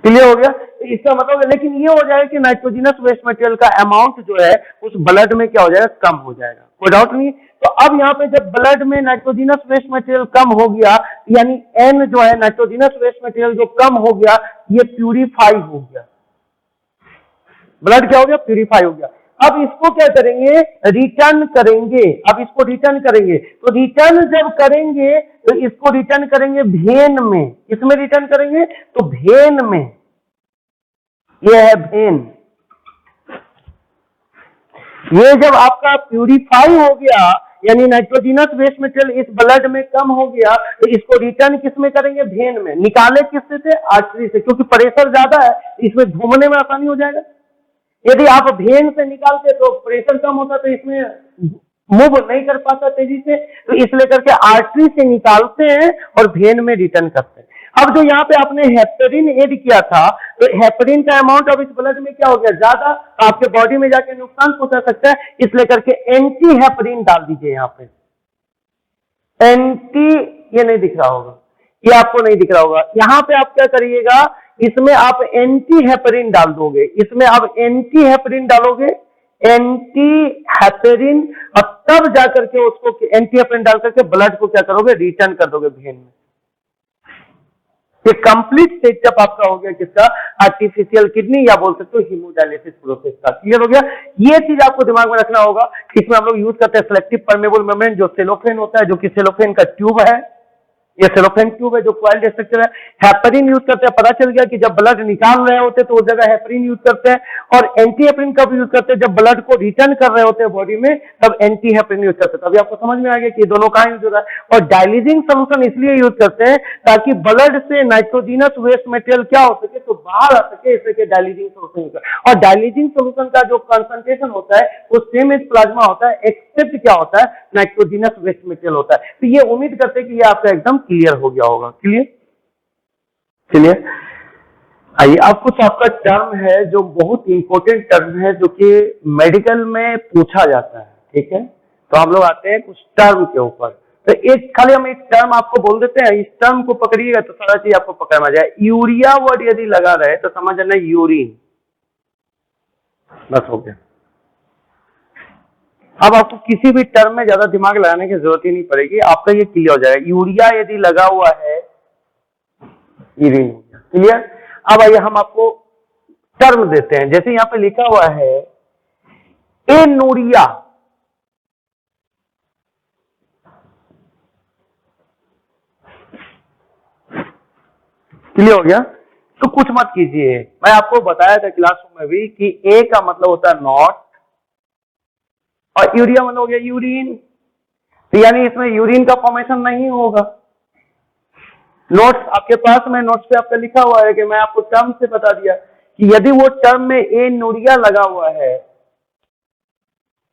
क्लियर हो गया? तो इसका मतलब है, लेकिन ये हो जाएगा कि नाइट्रोजिनस वेस्ट मटेरियल का अमाउंट जो है उस ब्लड में क्या हो जाएगा, कम हो जाएगा, कोई डाउट नहीं। तो अब यहाँ पे जब ब्लड में नाइट्रोजिनस वेस्ट मटेरियल कम हो गया, यानी एन जो है नाइट्रोजिनस वेस्ट मटेरियल जो कम हो गया, ये प्यूरिफाई हो गया, ब्लड क्या हो गया, प्यूरिफाई हो गया। अब इसको क्या करेंगे, रिटर्न करेंगे। अब इसको रिटर्न करेंगे, तो रिटर्न जब करेंगे तो इसको रिटर्न करेंगे वेन में। किसमें रिटर्न करेंगे, तो वेन में। ये है वेन। ये जब आपका प्यूरिफाई हो गया यानी नाइट्रोजिनस वेस्ट मटेरियल इस ब्लड में कम हो गया, तो इसको रिटर्न किसमें करेंगे, वेन में। निकाले किससे से, आर्टरी से, क्योंकि प्रेशर ज्यादा है, इसमें घूमने में आसानी हो जाएगा। यदि आप वेन से निकालते तो प्रेशर कम होता तो इसमें मूव नहीं कर पाता तेजी से, तो इसलिए करके आर्टरी से निकालते हैं और वेन में रिटर्न करते हैं। अब जो यहाँ पे आपने हेपरिन ऐड किया था, तो हेपरिन का अमाउंट अब इस ब्लड में क्या हो गया, ज्यादा, तो आपके बॉडी में जाके नुकसान पहुंचा सकता है, इसलिए करके एंटी हेपरिन डाल दीजिए यहाँ पे। एंटी, ये नहीं दिख रहा होगा, ये आपको नहीं दिख रहा होगा। यहाँ पे आप क्या करिएगा, इसमें आप एंटी हेपरिन डाल दोगे, इसमें आप एंटी हेपरिन डालोगे, एंटी हेपरिन, और तब जाकर के उसको एंटी हेपरिन डाल करके ब्लड को क्या करोगे, रिटर्न कर दोगे वेन में। ये कंप्लीट सेटअप आपका हो गया किसका, आर्टिफिशियल किडनी या बोल सकते हो हीमोडायलिसिस प्रोसेस का। क्लियर हो गया? ये चीज आपको दिमाग में रखना होगा। इसमें हम लोग यूज करते हैं सिलेक्टिव परमेबल मेम्ब्रेन, जो सेलोफेन होता है, जो कि सेलोफेन का ट्यूब है, ये सेलोफेन ट्यूब है जो कॉइल्ड स्ट्रक्चर है। हेपरिन यूज करते हैं, पता चल गया कि जब ब्लड निकाल रहे होते तो उस जगह हेपरिन यूज करते हैं, और एंटी हेपरिन कब यूज करते हैं, जब ब्लड को रिटर्न कर रहे होते हैं बॉडी में, तब एंटी हेपरिन यूज करते हैं। तभी आपको समझ में आ गया कि दोनों कहां यूज हो रहा है। और डाइल्यूजिंग सोल्यूशन इसलिए यूज करते हैं ताकि ब्लड से नाइट्रोजिनस वेस्ट मटेरियल क्या हो सके, तो बाहर आ सके, इसलिए डाइल्यूजिंग सोल्यूशन यूज करते हैं। और डाइल्यूजिंग सोल्यूशन का जो कंसंट्रेशन होता है वो सेम एज प्लाज्मा होता है, एक्सेप्ट क्या होता है, नाइट्रोजिनस वेस्ट मटेरियल होता है। तो ये उम्मीद करते हैं कि ये आपका एकदम क्लियर हो गया होगा। क्लियर? क्लियर? आइए, अब कुछ आपका टर्म है जो बहुत इंपॉर्टेंट टर्म है, जो कि मेडिकल में पूछा जाता है। ठीक है, तो हम लोग आते हैं कुछ टर्म के ऊपर। तो एक खाली हम एक टर्म आपको बोल देते हैं, इस टर्म को पकड़िएगा तो सारा चीज आपको पकड़ में आ जाए। यूरिया वर्ड यदि लगा रहे तो समझ जाना यूरिन, बस हो गया। अब आपको किसी भी टर्म में ज्यादा दिमाग लगाने की जरूरत ही नहीं पड़ेगी, आपका ये क्लियर हो जाएगा। यूरिया यदि लगा हुआ है, यूरिन। क्लियर? अब आइए हम आपको टर्म देते हैं, जैसे यहां पे लिखा हुआ है एनूरिया। क्लियर हो गया? तो कुछ मत कीजिए, मैं आपको बताया था क्लासरूम में भी कि ए का मतलब होता है नॉट, और यूरिया मतलब हो गया यूरिन, तो यानी इसमें यूरिन का फॉर्मेशन नहीं होगा। नोट्स आपके पास में, नोट्स पे आपका लिखा हुआ है कि मैं आपको टर्म से बता दिया कि यदि वो टर्म में एनूरिया लगा हुआ है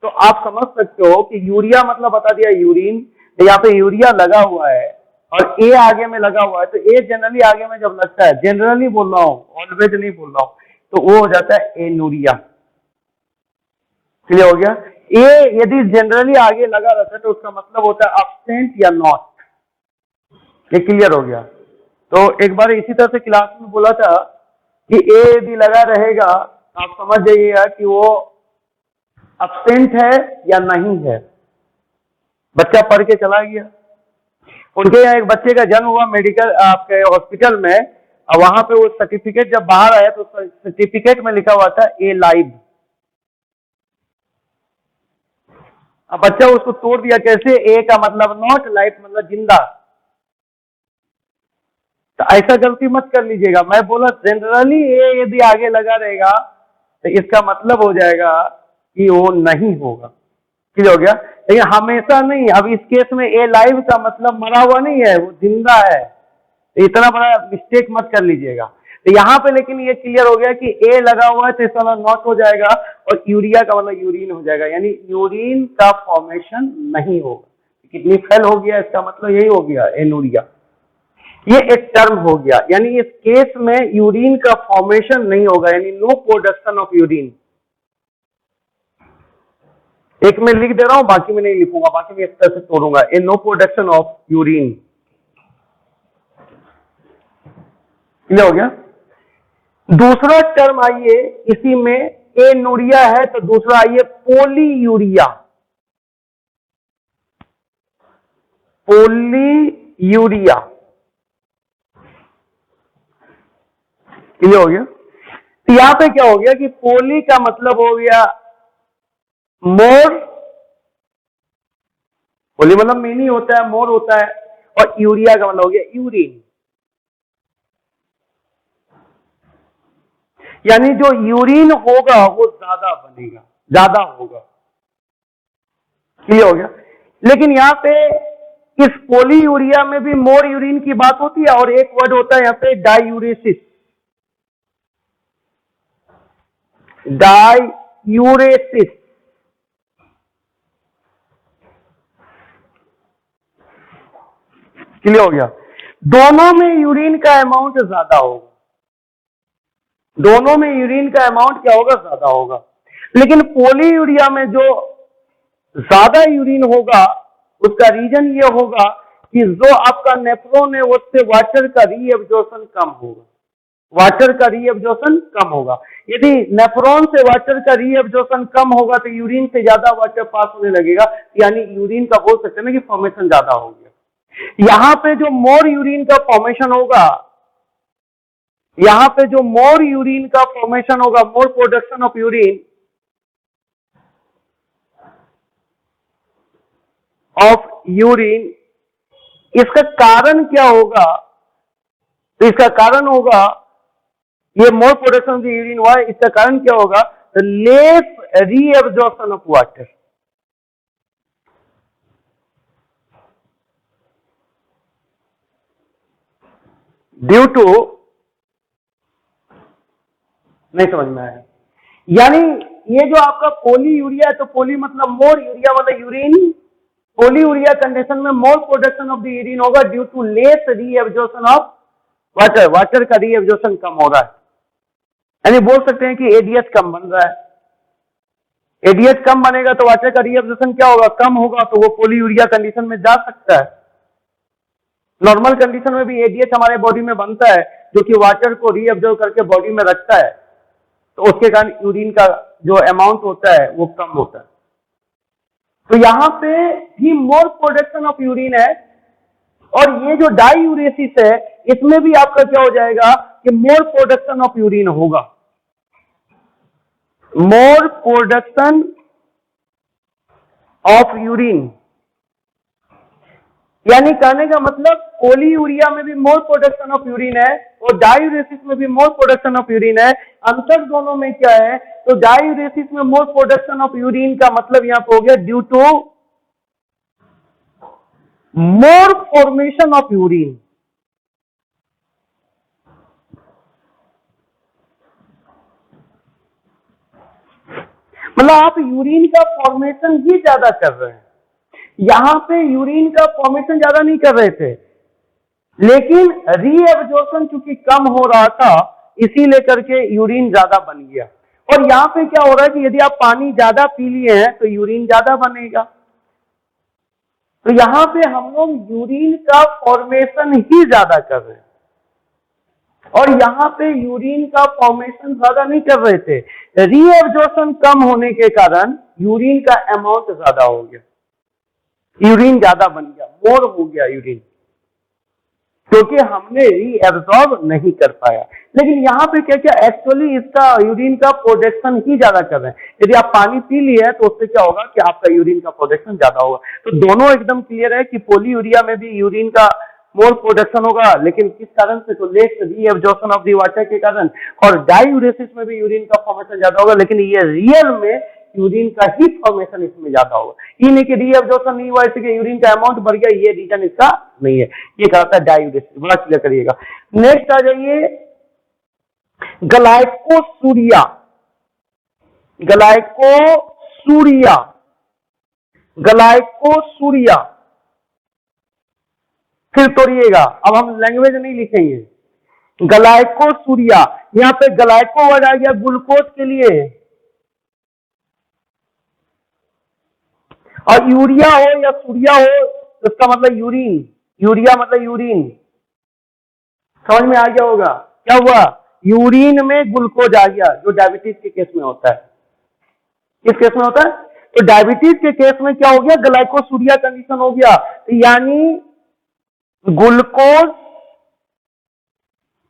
तो आप समझ सकते हो कि यूरिया मतलब बता दिया यूरिन, तो यहाँ पे यूरिया लगा हुआ है और ए आगे में लगा हुआ है, तो ए जनरली आगे में जब लगता है, जनरली बोल रहा हूं, ऑलवेज नहीं बोल रहा हूं, तो वो हो जाता है एनूरिया। क्लियर हो गया? ए यदि जनरली आगे लगा रहता है तो उसका मतलब होता है एब्सेंट या नॉट। ये क्लियर हो गया। तो एक बार इसी तरह से क्लास में बोला था कि ए यदि लगा रहेगा आप समझ जाइएगा कि वो एब्सेंट है या नहीं है। बच्चा पढ़ के चला गया, उनके यहाँ एक बच्चे का जन्म हुआ मेडिकल आपके हॉस्पिटल में, और वहां पे वो सर्टिफिकेट जब बाहर आया तो सर्टिफिकेट में लिखा हुआ था ए लाइव। अब बच्चा उसको तोड़ दिया कैसे, ए का मतलब नॉट, लाइफ मतलब जिंदा। तो ऐसा गलती मत कर लीजिएगा। मैं बोला जनरली ए यदि आगे लगा रहेगा तो इसका मतलब हो जाएगा कि वो नहीं होगा। क्लियर हो गया। लेकिन हमेशा नहीं। अब इस केस में ए लाइव का मतलब मरा हुआ नहीं है, वो जिंदा है। इतना बड़ा मिस्टेक मत कर लीजिएगा। तो यहाँ पे लेकिन ये क्लियर हो गया कि ए लगा हुआ है तो इसका मतलब नॉट हो जाएगा, और यूरिया का मतलब यूरिन हो जाएगा, यानी यूरिन का फॉर्मेशन नहीं होगा। कितनी फेल हो गया, इसका मतलब यही हो गया एनूरिया। ये एक टर्म हो गया, यानी इस केस में यूरिन का फॉर्मेशन नहीं होगा, यानी नो प्रोडक्शन ऑफ यूरिन। एक में लिख दे रहा हूं, बाकी में नहीं लिखूंगा, बाकी में इस तरह से तोड़ूंगा। A no production of urine. Clear हो गया। दूसरा टर्म आइए इसी में, एनूरिया है तो दूसरा आइए पोलीयूरिया। पोलीयूरिया क्लियर हो गया। तो यहां पे क्या हो गया कि पोली का मतलब हो गया मोर, पोली मतलब मेनी होता है, मोर होता है, और यूरिया का मतलब हो गया यूरिन। यानी जो यूरिन होगा वो ज्यादा बनेगा, ज्यादा होगा। क्लियर हो गया। लेकिन यहां पे इस पोलीयूरिया में भी मोर यूरिन की बात होती है, और एक वर्ड होता है यहां पे डायूरेसिस। डायूरेसिस क्लियर हो गया। दोनों में यूरिन का अमाउंट ज्यादा होगा, दोनों में यूरिन का अमाउंट क्या होगा, ज्यादा होगा। लेकिन पोलीयूरिया में जो ज्यादा यूरिन होगा उसका रीजन ये होगा कि जो आपका नेफ्रॉन है उससे वाटर का रीएब्जॉर्प्शन कम होगा, वाटर का रीएब्जॉर्प्शन कम होगा। यदि नेफ्रॉन से वाटर का रीएब्जॉर्प्शन कम होगा तो यूरिन से ज्यादा वाटर पास होने लगेगा, यानी यूरिन का बोल सकते हैं ना कि फॉर्मेशन ज्यादा हो गया। यहां पे जो मोर यूरिन का फॉर्मेशन होगा, यहां पे जो मोर यूरिन का फॉर्मेशन होगा, मोर प्रोडक्शन ऑफ यूरिन इसका कारण क्या होगा, तो इसका कारण होगा ये मोर प्रोडक्शन ऑफ यूरिन हुआ है, इसका कारण क्या होगा, less reabsorption of water. Due to, नहीं समझ में आया। यानी ये जो आपका पोलीयूरिया है, तो पोली मतलब मोर, यूरिया मतलब यूरिन। पोलीयूरिया कंडीशन में more production of the urine होगा due to less reabsorption of water, water का रीएब्जॉर्प्शन कम हो रहा है। यानी बोल सकते हैं कि एडीएच कम बन रहा है। एडीएच कम बनेगा तो वाटर का रीएब्जॉर्प्शन क्या होगा, कम होगा, तो वो पोलीयूरिया कंडीशन में जा सकता है। नॉर्मल कंडीशन में भी एडीएच हमारे बॉडी में बनता है जो कि वाटर को रीअब्जॉर्ब करके बॉडी में रखता है, तो उसके कारण यूरिन का जो अमाउंट होता है वो कम होता है। तो यहां पे भी मोर प्रोडक्शन ऑफ यूरिन है, और ये जो डायूरेसिस है इसमें भी आपका क्या हो जाएगा कि मोर प्रोडक्शन ऑफ यूरिन होगा, मोर प्रोडक्शन ऑफ यूरिन। यानी कहने का मतलब पोलीयूरिया में भी मोर प्रोडक्शन ऑफ यूरिन है और डायूरेसिस में भी मोर प्रोडक्शन ऑफ यूरिन है। अंतर दोनों में क्या है, तो डायूरेसिस में मोर प्रोडक्शन ऑफ यूरिन का मतलब यहां पे हो गया due to more formation of urine. मतलब आप यूरिन का फॉर्मेशन ही ज्यादा कर रहे हैं, यहां पे यूरिन का फॉर्मेशन ज्यादा नहीं कर रहे थे, लेकिन रीएब्जॉर्प्शन चूंकि कम हो रहा था इसी लेकर के यूरिन ज्यादा बन गया। और यहाँ पे क्या हो रहा है कि यदि आप पानी ज्यादा पी लिए हैं तो यूरिन ज्यादा बनेगा। तो यहाँ पे हम लोग यूरिन का फॉर्मेशन ही ज्यादा कर रहे हैं, और यहाँ पे यूरिन का फॉर्मेशन ज्यादा नहीं कर रहे थे। रीएब्जॉर्प्शन कम होने के कारण यूरिन का अमाउंट ज्यादा हो गया, यूरिन ज्यादा बन गया, मोर हो गया यूरिन, क्योंकि हमने रीएब्सॉर्ब नहीं कर पाया। लेकिन यहाँ पे क्या क्या एक्चुअली इसका यूरिन का प्रोडक्शन ही ज्यादा कर रहे हैं। यदि आप पानी पी लिए तो उससे क्या होगा कि आपका यूरिन का प्रोडक्शन ज्यादा होगा। तो दोनों एकदम क्लियर है कि पॉलीयूरिया में भी यूरिन का मोर प्रोडक्शन होगा, लेकिन किस कारण से, तो less reabsorption of the water के कारण, और डायूरेसिस में भी यूरिन का फॉर्मेशन ज्यादा होगा, लेकिन ये रियल में यूरिन का ही फॉर्मेशन इसमें ज्यादा होगा। ये नहीं कि रीएब्जॉर्प्शन नहीं हुआ इसलिए यूरिन का अमाउंट बढ़ गया, ये रीजन इसका नहीं है। ये कहता है डायूरेसिस, बड़ा क्लियर करिएगा। नेक्स्ट आ जाइए ग्लाइकोसूरिया। ग्लाइकोसूरिया, ग्लाइकोसूरिया, फिर तोड़िएगा, अब हम लैंग्वेज नहीं लिखेंगे। ग्लाइकोसूरिया, यहां पे ग्लाइको वर्ड आ गया ग्लूकोज के लिए, और यूरिया हो या सूर्या हो तो इसका मतलब यूरिन, यूरिया मतलब यूरिन, समझ में आ गया होगा। क्या हुआ, यूरिन में ग्लूकोज आ गया, जो डायबिटीज के केस में होता है। किस केस में होता है, तो डायबिटीज के केस में क्या हो गया, ग्लाइकोसूरिया कंडीशन हो गया, यानी glucose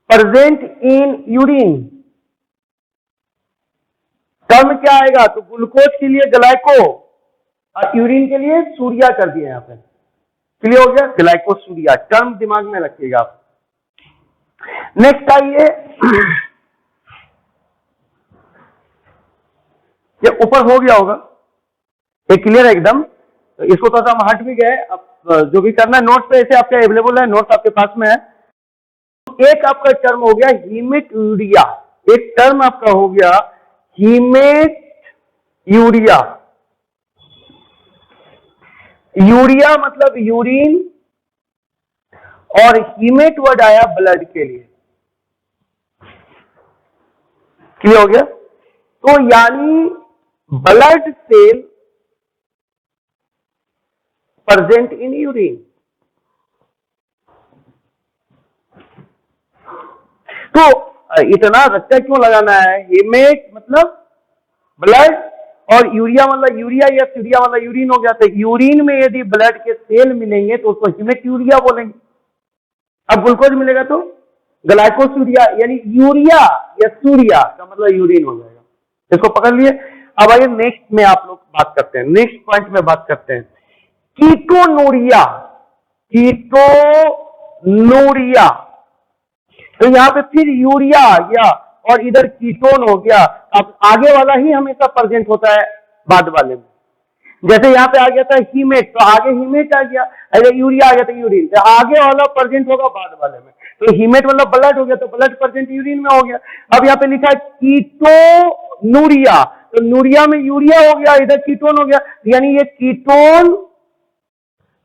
present in urine. Term क्या आएगा, तो ग्लूकोज के लिए ग्लाइको और यूरिन के लिए सूर्या कर दिया यहां पे, क्लियर हो गया, ग्लाइकोसूरिया, टर्म दिमाग में रखिएगा आप। नेक्स्ट आइए, ये ऊपर हो गया होगा, ये क्लियर है एकदम। तो इसको थोड़ा सा हम हट भी गए, अब जो भी करना है नोट्स पे ऐसे आपके अवेलेबल है, नोट्स आपके पास में है। एक आपका टर्म हो गया हीमेट यूरिया, एक टर्म आपका हो गया हीमेट यूरिया। यूरिया मतलब यूरिन, और हीमेट वर्ड आया ब्लड के लिए, क्लियर हो गया। तो यानी blood cell present in urine. तो इतना रट्टा क्यों लगाना है, हीमेट मतलब ब्लड और यूरिया मतलब यूरिया या सूर्या मतलब यूरिन हो गया। तो यूरिन में यदि ब्लड के सेल मिलेंगे तो उसको हीमेट यूरिया बोलेंगे। अब ग्लूकोज मिलेगा तो ग्लाइकोसूरिया, यानी यूरिया या सूर्या का मतलब यूरिन हो जाएगा। इसको पकड़ लिए। अब आइए नेक्स्ट में आप लोग बात करते हैं, नेक्स्ट पॉइंट में बात करते हैं कीटोनूरिया। कीटोनूरिया, तो यहां पे फिर यूरिया आ गया और इधर कीटोन हो गया। अब आगे वाला ही हमेशा प्रेजेंट होता है बाद वाले में। जैसे यहाँ पे आ गया था हीमेट, तो आगे हीमेट आ गया, अगर यूरिया आ गया तो यूरिन, तो आगे वाला प्रेजेंट होगा बाद वाले में। तो हीमेट मतलब ब्लड हो गया, तो ब्लड प्रेजेंट यूरिन में हो गया। अब यहाँ पे लिखा है कीटोनूरिया, तो नूरिया में यूरिया हो गया, इधर कीटोन हो गया, यानी ये कीटोन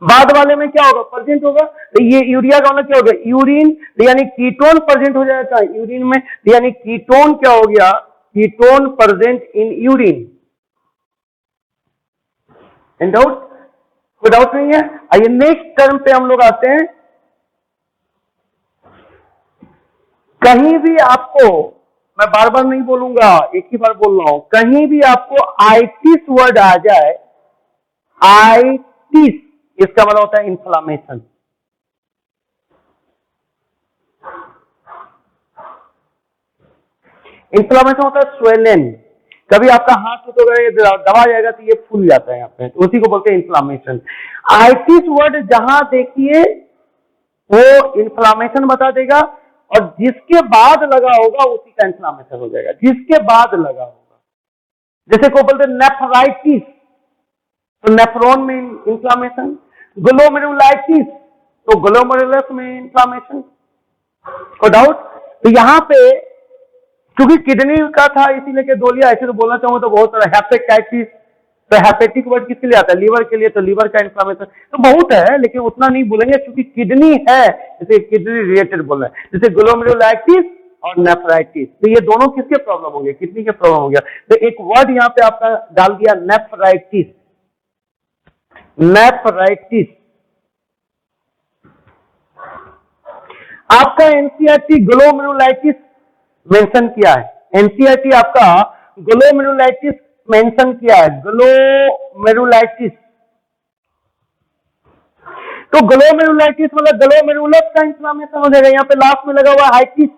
बाद वाले में क्या होगा, प्रेजेंट होगा। तो ये यूरिया का मतलब क्या हो गया, यूरिन, यानी कीटोन प्रेजेंट हो जाता है यूरिन में, यानी कीटोन क्या हो गया, ketone present in urine. In doubt, कोई डाउट नहीं है। आइए नेक्स्ट टर्म पे हम लोग आते हैं। कहीं भी आपको, मैं बार बार नहीं बोलूंगा, एक ही बार बोल रहा हूं, कहीं भी आपको आइटिस वर्ड आ जाए, आइटिस इसका मतलब होता है इन्फ्लामेशन। इन्फ्लामेशन होता है स्वेलन। कभी आपका हाथ टूटेगा, ये दबा जाएगा तो ये फूल जाता है यहाँ पे, तो उसी को बोलते हैं इन्फ्लामेशन। आइटिस वर्ड जहां देखिए वो इन्फ्लामेशन बता देगा, और जिसके बाद लगा होगा उसी का इन्फ्लामेशन हो जाएगा, जिसके बाद लगा होगा। जैसे को बोलते हैं नेफ्राइटिस, तो नेफ्रॉन में इन्फ्लामेशन। ग्लोमेरुलाइटिस, तो ग्लोमेरुलस में इन्फ्लामेशन। को डाउट, तो यहां पे क्योंकि किडनी का था इसीलिए के दो लिया, ऐसे तो बोलना चाहूंगा तो बहुत सारा। हेपेटाइटिस, तो हेपेटिक वर्ड किसके लिए आता है, लीवर के लिए, तो लीवर का इन्फ्लामेशन तो बहुत है, लेकिन उतना नहीं बोलेंगे क्योंकि किडनी है, जैसे किडनी रिलेटेड बोल रहे हैं। जैसे ग्लोमेरुलाइटिस और नेफ्राइटिस। तो ये दोनों किसके प्रॉब्लम हो गए, किडनी के प्रॉब्लम हो गया। तो एक वर्ड यहाँ पे आपका डाल दिया नेफ्राइटिस, नेफ्राइटिस। आपका एनसीईआरटी ग्लोमेरुलाइटिस मेंशन किया है, एनसीईआरटी आपका ग्लोमेरुलाइटिस मेंशन किया है, ग्लोमेरुलाइटिस। तो ग्लोमेरुलाइटिस मतलब ग्लोमेरुलस का इंफ्लामेशन हो जाएगा, यहाँ पे लास्ट में लगा हुआ आइटिस।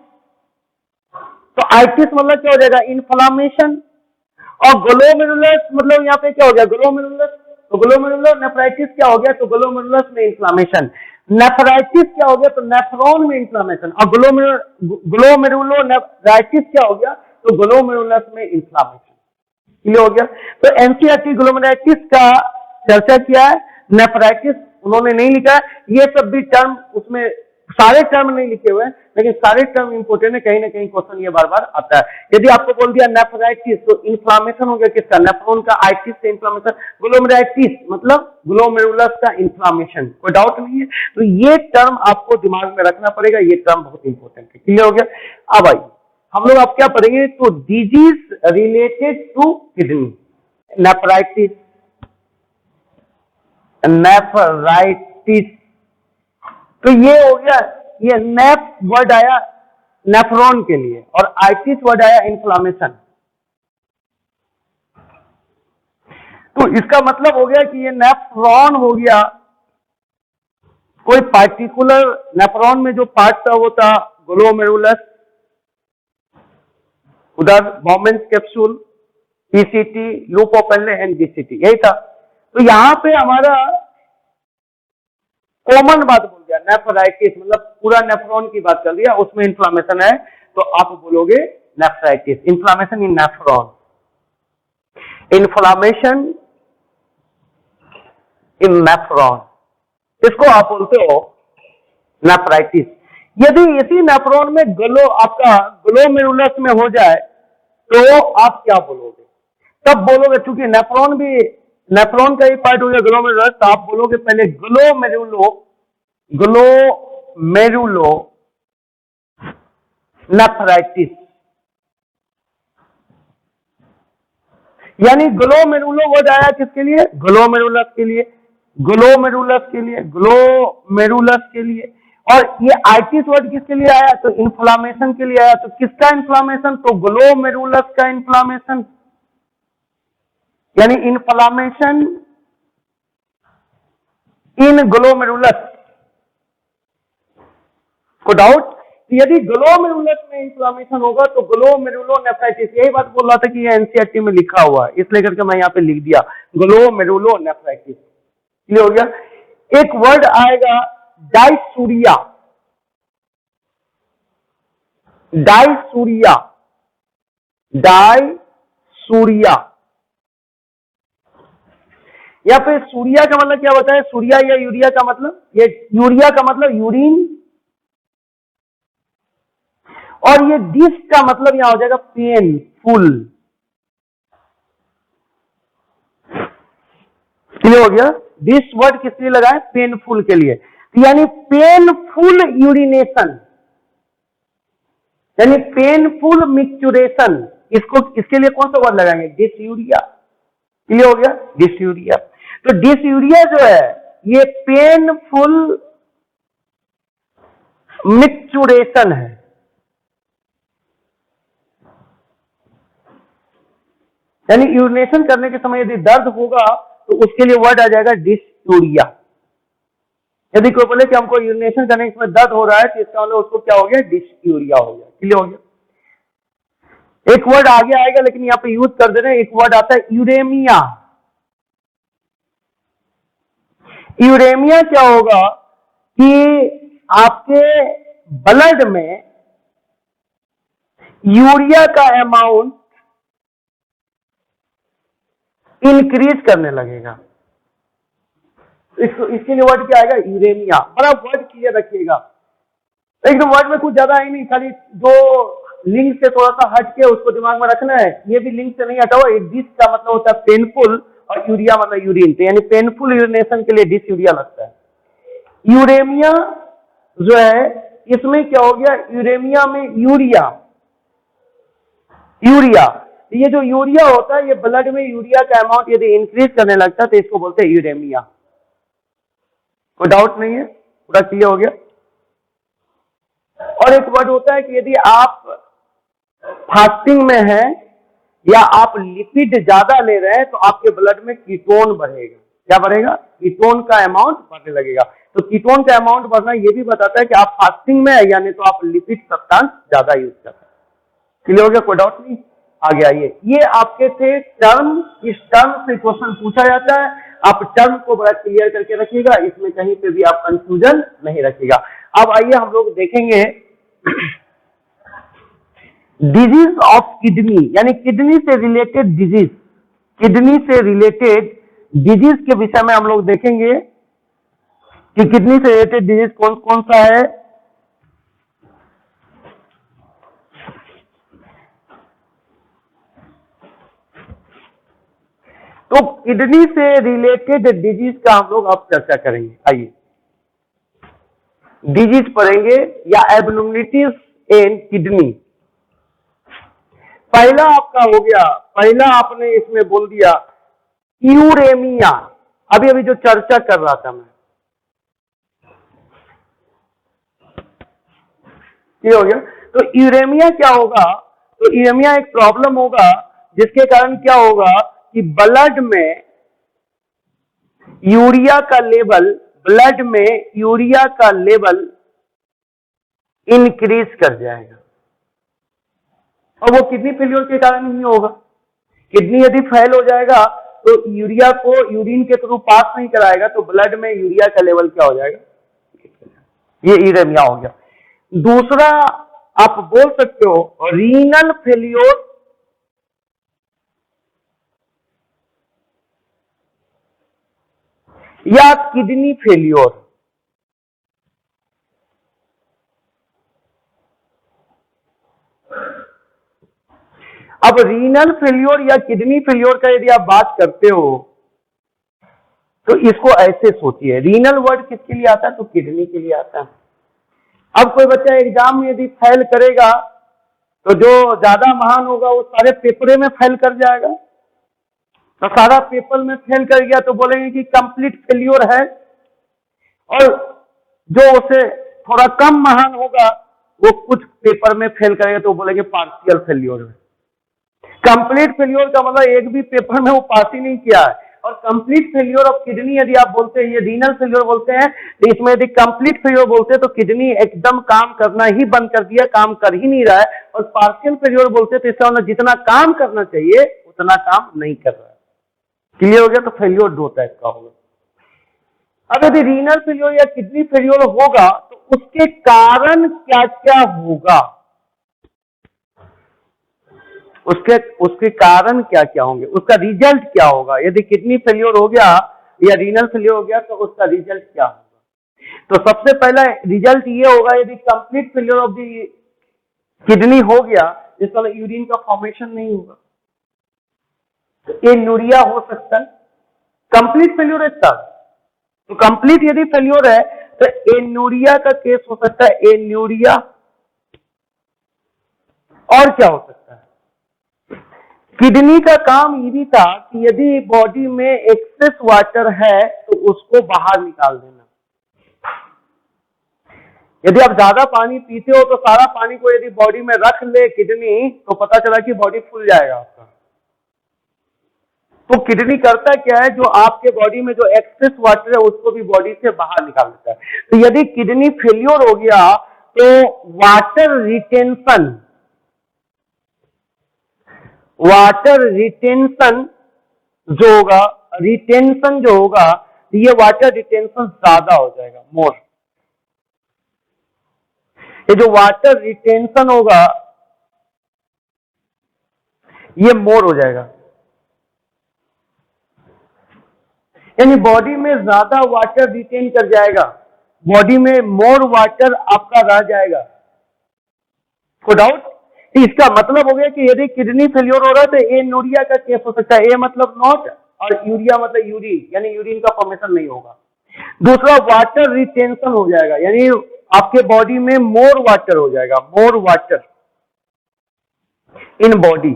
तो आइटिस मतलब क्या हो जाएगा, इन्फ्लामेशन। और ग्लोमेरुलस मतलब यहाँ पे क्या हो गया, ग्लोमेरुलस। तो ग्लोमेरुलर नेफ्राइटिस क्या हो गया, तो ग्लोमेरुलस में इन्फ्लामेशन। नेफ्राइटिस क्या हो गया, तो नेफ्रॉन में इन्फ्लामेशन। और ग्लोमेरुलोनेफ्राइटिस क्या हो गया, तो ग्लोमेरुलस में इन्फ्लामेशन। क्लियर हो गया। तो एनसीईआरटी ग्लोमेरुलाइटिस का चर्चा किया है, नेफ्राइटिस उन्होंने नहीं लिखा है। ये सब भी टर्म उसमें सारे टर्म नहीं लिखे हुए हैं, लेकिन सारे टर्म इंपोर्टेंट है, कहीं ना कहीं क्वेश्चन ये बार बार आता है। यदि आपको बोल दिया नेफ्राइटिस तो इन्फ्लामेशन हो गया किसका, नेफ्रॉन का, आइटिस से इन्फ्लामेशन। ग्लोमेरुलाइटिस मतलब ग्लोमेरुलस का इन्फ्लामेशन, कोई डाउट नहीं है। तो ये टर्म आपको दिमाग में रखना पड़ेगा, ये टर्म बहुत इंपॉर्टेंट है। क्लियर हो गया। अब आइए हम लोग आप क्या पढ़ेंगे, तो disease related to kidney, nephritis, nephritis. तो ये हो गया, ये नेफ वर्ड आया नेफ्रॉन के लिए, और आइटिस वर्ड आया इन्फ्लामेशन। तो इसका मतलब हो गया कि ये नेफ्रॉन हो गया, कोई पार्टिकुलर नेफ्रॉन में जो पार्ट था वो था ग्लोमेरुलस, उधर Bowman's capsule, PCT, loop of Henle and DCT, यही था। तो यहां पे हमारा कॉमन बात बोल दिया नेफ्राइटिस, मतलब पूरा नेफ्रॉन की बात कर दिया, उसमें इन्फ्लामेशन है, तो आप बोलोगे नेफ्राइटिस, इन्फ्लामेशन इन नेफ्रॉन, इन्फ्लामेशन इन नेफ्रॉन, इसको आप बोलते हो नेफ्राइटिस। यदि इसी नेफ्रॉन में आपका ग्लोमेरुलस में हो जाए तो आप क्या बोलोगे, तब बोलोगे, क्योंकि नेफ्रॉन का ही पार्ट हो गया ग्लोमेरुलस, तो आप बोलोगे पहले ग्लोमेरुलो नेफ्राइटिस, यानी ग्लोमेरुलो वर्ड आया किसके लिए, ग्लोमेरुलस के लिए, ग्लोमेरुलस के लिए, ग्लोमेरुलस के लिए। और ये आइटिस वर्ड किसके लिए आया, तो इन्फ्लामेशन के लिए आया। तो किसका इन्फ्लामेशन, तो ग्लोमेरुलस का इन्फ्लामेशन, यानी इन्फ्लामेशन इन ग्लोमेरुलस। को डाउट, यदि ग्लोमेरुलस में इन्फ्लामेशन होगा तो ग्लोमेरुलोनेफ्राइटिस, यही बात बोल रहा था कि ये एनसीईआरटी में लिखा हुआ है, इसलिए करके मैं यहां पे लिख दिया ग्लोमेरुलोनेफ्राइटिस। क्लियर हो गया। एक वर्ड आएगा डायसूरिया, डायसूरिया, डायसूरिया। यहाँ पे सूर्या का मतलब क्या होता है, सूर्या या यूरिया का मतलब, ये यूरिया का मतलब यूरिन, और ये डिस का मतलब यहां हो जाएगा पेनफुल। क्लियर हो गया। डिस वर्ड किस लिए लगा है, पेनफुल के लिए, यानी पेनफुल यूरिनेशन, यानी पेनफुल मिक्चुरेशन, इसके लिए कौन सा वर्ड लगाएंगे, डिसयूरिया। क्लियर हो गया, डिसयूरिया। तो डिसयूरिया जो है ये पेनफुल मिक्चुरेशन है, यानी यूरिनेशन करने के समय यदि दर्द होगा तो उसके लिए वर्ड आ जाएगा डिसयूरिया। यदि कोई बोले कि हमको यूरिनेशन करने के समय दर्द हो रहा है तो इसका मतलब उसको क्या हो गया, डिसयूरिया हो गया। क्लियर हो गया। एक वर्ड आगे आएगा लेकिन यहां पे यूज कर दे रहे हैं, एक वर्ड आता है यूरेमिया। यूरेमिया क्या होगा कि आपके ब्लड में यूरिया का अमाउंट इंक्रीज करने लगेगा, इसके लिए वर्ड क्या आएगा, यूरेमिया। बड़ा वर्ड क्लियर रखिएगा, एकदम वर्ड में कुछ ज्यादा ही नहीं, खाली जो लिंक से थोड़ा सा हट के उसको दिमाग में रखना है। ये भी लिंक से नहीं हटा हुआ। डिस का मतलब होता है पेनफुल और यूरिया मतलब यूरिन, तो यानी पेनफुल यूरिनेशन के लिए डिस यूरिया लगता है। यूरेमिया जो है इसमें क्या हो गया, यूरेमिया में यूरिया, ये जो यूरिया होता है, ये ब्लड में यूरिया का अमाउंट यदि इंक्रीज करने लगता है तो इसको बोलते हैं यूरेमिया। कोई डाउट नहीं है, पूरा क्लियर हो गया। और एक वर्ड होता है कि यदि आप फास्टिंग में हैं या आप लिपिड ज्यादा ले रहे हैं तो आपके ब्लड में कीटोन बढ़ेगा। क्या बढ़ेगा, कीटोन का अमाउंट बढ़ने लगेगा। तो कीटोन का अमाउंट बढ़ना ये भी बताता है कि आप फास्टिंग में है, यानी तो आप लिपिड सब्सटेंस ज्यादा यूज कर रहे हैं। क्लियर हो गया, कोई डाउट नहीं, आगे आइए। ये आपके थे टर्म, इस टर्म से क्वेश्चन पूछा जाता है, आप टर्म को बड़ा क्लियर करके रखिएगा, इसमें कहीं पे भी आप कंफ्यूजन नहीं रखिएगा। अब आइए हम लोग देखेंगे डिजीज ऑफ किडनी, यानी किडनी से रिलेटेड डिजीज, किडनी से रिलेटेड डिजीज के विषय में हम लोग देखेंगे कि किडनी से रिलेटेड डिजीज कौन कौन सा है। तो किडनी से रिलेटेड डिजीज का हम लोग अब चर्चा करेंगे। आइए डिजीज पढ़ेंगे या एबनॉर्मलिटीज इन किडनी। पहला आपका हो गया, पहला आपने इसमें बोल दिया यूरेमिया, अभी अभी जो चर्चा कर रहा था मैं, ये हो गया। तो यूरेमिया क्या होगा, तो यूरेमिया एक प्रॉब्लम होगा जिसके कारण क्या होगा कि ब्लड में यूरिया का लेवल, ब्लड में यूरिया का लेवल इंक्रीज कर जाएगा, और वो किडनी फेल्योर के कारण ही होगा। किडनी यदि फेल हो जाएगा तो यूरिया को यूरिन के थ्रू पास नहीं कराएगा, तो ब्लड में यूरिया का लेवल क्या हो जाएगा, ये यूरेमिया हो गया। दूसरा आप बोल सकते हो रीनल फेल्योर, या किडनी फेल्योर। अब रीनल फेल्योर या किडनी फेल्योर का यदि आप बात करते हो तो इसको ऐसे सोचिए, रीनल वर्ड किसके लिए आता है, तो किडनी के लिए आता है। अब कोई बच्चा एग्जाम में यदि फेल करेगा तो जो ज्यादा महान होगा वो सारे पेपरे में फेल कर जाएगा, तो सारा पेपर में फेल कर गया तो बोलेंगे कि कंप्लीट फेल्योर है, और जो उसे थोड़ा कम महान होगा वो कुछ पेपर में फेल करेगा तो बोलेंगे पार्शियल फेल्योर है। कंप्लीट फेल्योर का मतलब एक भी पेपर में वो पास ही नहीं किया है। और कंप्लीट फेल्योर ऑफ किडनी यदि आप बोलते हैं, ये रीनल फेल्योर बोलते हैं, तो इसमें यदि कंप्लीट फेल्योर बोलते हैं तो किडनी एकदम काम करना ही बंद कर दिया, काम कर ही नहीं रहा है। और पार्शियल फेल्योर बोलते हैं तो इसका मतलब जितना काम करना चाहिए उतना काम नहीं कर रहा है। क्लियर हो गया, तो फेल्योर दो टाइप का होगा। अब यदि रीनल फेल्योर या किडनी फेल्योर होगा तो उसके कारण क्या क्या होगा, उसके कारण क्या क्या होंगे, उसका रिजल्ट क्या होगा। यदि किडनी फेल्योर हो गया या रीनल फेल्योर हो गया तो उसका रिजल्ट क्या होगा। तो सबसे पहला रिजल्ट ये होगा, यदि complete failure of the kidney हो गया, जिसका मतलब यूरिन का फॉर्मेशन नहीं होगा, तो एन्यूरिया हो सकता है। कंप्लीट फेल्योर है तब, तो कंप्लीट यदि फेल्योर है तो एन्यूरिया का केस हो सकता है, एन्यूरिया। और क्या हो सकता है, किडनी का काम ये भी था कि यदि बॉडी में एक्सेस वाटर है तो उसको बाहर निकाल देना। यदि आप ज्यादा पानी पीते हो तो सारा पानी को यदि बॉडी में रख ले किडनी, तो पता चला कि बॉडी फूल जाएगा आपका। तो किडनी करता क्या है, जो आपके बॉडी में जो एक्सेस वाटर है उसको भी बॉडी से बाहर निकाल देता है। तो यदि किडनी फेल्योर हो गया तो वाटर रिटेंशन जो होगा, ये वाटर रिटेंशन ज्यादा हो जाएगा, मोर। ये जो वाटर रिटेंशन होगा ये मोर हो जाएगा, यानी बॉडी में ज्यादा वाटर रिटेन कर जाएगा, बॉडी में मोर वाटर आपका रह जाएगा। को डाउट, इसका मतलब हो गया कि यदि किडनी फेल्योर हो रहा है तो एन्यूरिया का केस हो सकता है। ए मतलब नॉट और यूरिया मतलब यूरिन, यानी यूरिन का फॉर्मेशन नहीं होगा। दूसरा वाटर रिटेंशन हो जाएगा, यानी आपके बॉडी में मोर वाटर हो जाएगा, more water in body.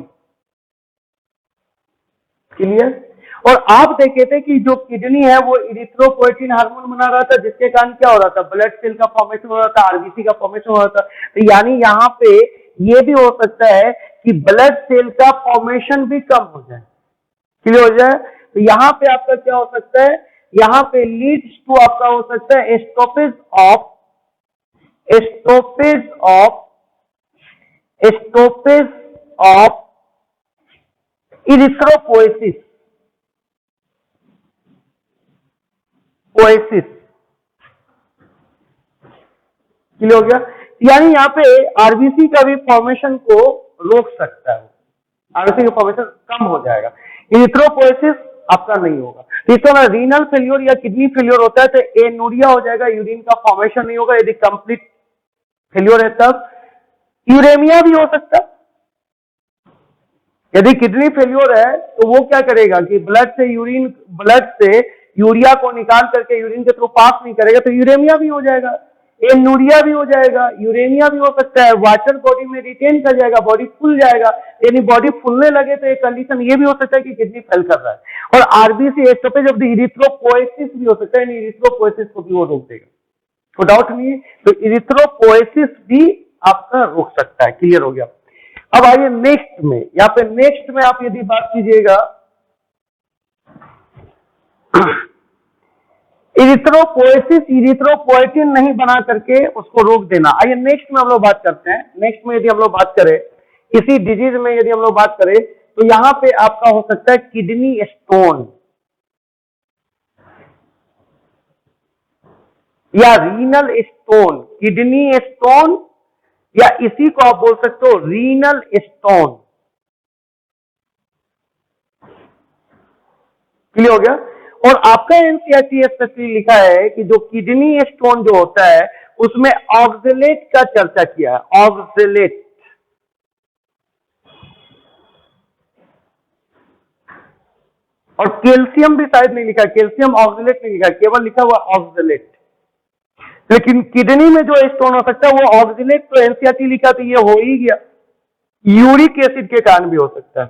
Clear? और आप देखे थे कि जो किडनी है वो इरिथ्रोपोएटिन हार्मोन बना रहा था, जिसके कारण क्या हो रहा था, ब्लड सेल का फॉर्मेशन हो रहा था, आरबीसी का फॉर्मेशन हो रहा था। तो यानी यहाँ पे ये भी हो सकता है कि ब्लड सेल का फॉर्मेशन भी कम हो जाए। क्लियर हो जाए? तो यहाँ पे आपका क्या हो सकता है, यहाँ पे लीड्स टू आपका हो सकता है स्टॉपेज ऑफ इरिथ्रोपोएसिस, क्लियर हो गया? यानी यहाँ पे आरबीसी का भी फॉर्मेशन को रोक सकता है, आरबीसी का फॉर्मेशन कम हो जाएगा, इरिथ्रोपोएसिस आपका नहीं होगा। इसको ना रीनल फेल्योर या किडनी फेल्योर होता है तो एनुरिया हो जाएगा, यूरिन का फॉर्मेशन नहीं होगा। यदि कंप्लीट फेल्योर है तब यूरेमिया भी हो सकता है। यदि किडनी फेल्योर है तो वो क्या करेगा कि ब्लड से यूरिया को निकाल करके यूरिन के थ्रू पास नहीं करेगा तो यूरेमिया भी हो जाएगा, एनुरिया भी हो जाएगा, यूरेमिया भी हो सकता है। वाटर बॉडी में रिटेन कर जाएगा, बॉडी फूल जाएगा। यानी बॉडी फूलने लगे तो एक कंडीशन ये भी हो सकता है कि किडनी फेल कर रहा है। और RBC stoppage of the erythropoiesis भी हो सकता है, इरिथ्रोपोएसिस को भी वो रोक देगा, कोई डाउट नहीं है। तो इरिथ्रोपोएसिस भी आपका रोक सकता है। क्लियर हो गया? अब आइए नेक्स्ट में, यहाँ पे नेक्स्ट में आप यदि बात कीजिएगा इरिथ्रोपोएसिस, इरिथ्रोपोएटिन नहीं बना करके उसको रोक देना। आइए नेक्स्ट में हम लोग बात करते हैं। नेक्स्ट में यदि हम लोग बात करें इसी डिजीज में, यदि हम लोग बात करें तो यहां पे आपका हो सकता है किडनी स्टोन या रीनल स्टोन, किडनी स्टोन या इसी को आप बोल सकते हो रीनल स्टोन। क्लियर हो गया? और आपका एनसीईआरटी स्पेशली लिखा है कि जो किडनी स्टोन जो होता है उसमें ऑक्सलेट का चर्चा किया है, ऑक्सलेट। और कैल्शियम भी शायद नहीं लिखा, कैल्शियम ऑक्सलेट नहीं लिखा, केवल लिखा हुआ ऑक्सलेट। लेकिन किडनी में जो स्टोन हो सकता है वो ऑक्सलेट तो एनसीईआरटी लिखा तो ये हो ही गया, यूरिक एसिड के कारण भी हो सकता है,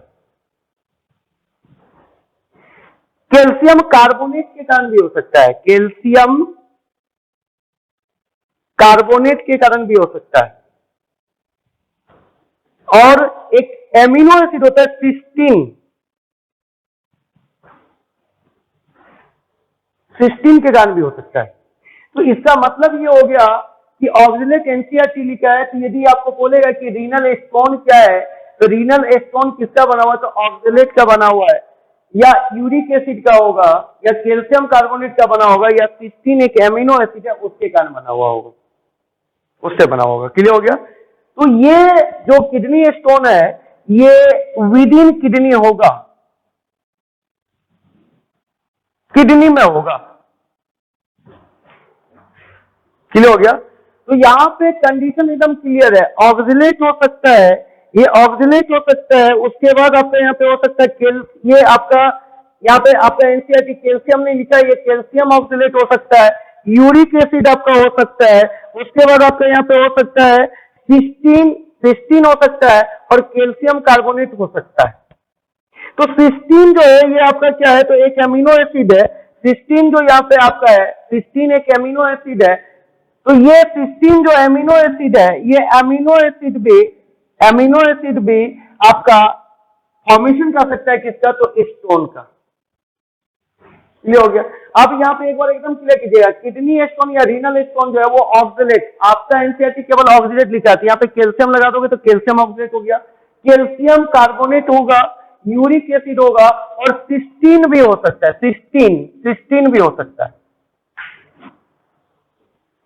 कैल्शियम कार्बोनेट के कारण भी हो सकता है, कैल्शियम कार्बोनेट के कारण भी हो सकता है। और एक एमिनो एसिड होता है सिस्टीन, सिस्टीन के कारण भी हो सकता है। तो इसका मतलब ये हो गया कि ऑक्सलेट एनसीईआरटी लिखा है तो यदि आपको बोलेगा कि रीनल स्टोन क्या है तो रीनल स्टोन किसका बना हुआ है तो ऑक्सलेट का बना हुआ है, या यूरिक एसिड का होगा, या कैल्शियम कार्बोनेट का बना होगा, या सिस्टीन एक एमिनो एसिड है उसके कारण बना हुआ होगा, उससे बना होगा। क्लियर हो गया? तो ये जो किडनी स्टोन है ये विद इन किडनी होगा, किडनी में होगा। क्लियर हो गया? तो यहां पे कंडीशन एकदम क्लियर है, ऑक्सलेट हो सकता है, ये ऑक्सलेट हो सकता है। उसके बाद आपका यहाँ पे हो सकता है ये आपका यहाँ पे आपका एनसीईआरटी कैल्शियम नहीं लिखा, ये कैल्शियम ऑक्सलेट हो सकता है, यूरिक एसिड आपका हो सकता है। उसके बाद आपका यहाँ पे हो सकता है सिस्टीन हो सकता है और कैल्शियम कार्बोनेट हो सकता है। तो सिस्टीन जो है ये आपका क्या है तो एक एमिनो एसिड है, सिस्टीन जो यहाँ पे आपका है, सिस्टीन एक एमिनो एसिड है। तो ये सिस्टीन जो एमिनो एसिड है ये एमिनो एसिड भी आपका फॉर्मेशन कर सकता है किसका तो स्टोन का। क्लियर हो गया? आप यहाँ पे एक बार एकदम क्लियर कीजिएगा, किडनी स्टोन या रीनल स्टोन जो है वो ऑक्सलेट, आपका एनसीईआरटी केवल ऑक्सलेट लिखा है, यहाँ पे कैल्शियम लगा दोगे तो कैल्शियम ऑक्सलेट हो गया, कैल्शियम कार्बोनेट होगा, यूरिक एसिड होगा और सिस्टीन भी हो सकता है, सिस्टीन भी हो सकता है।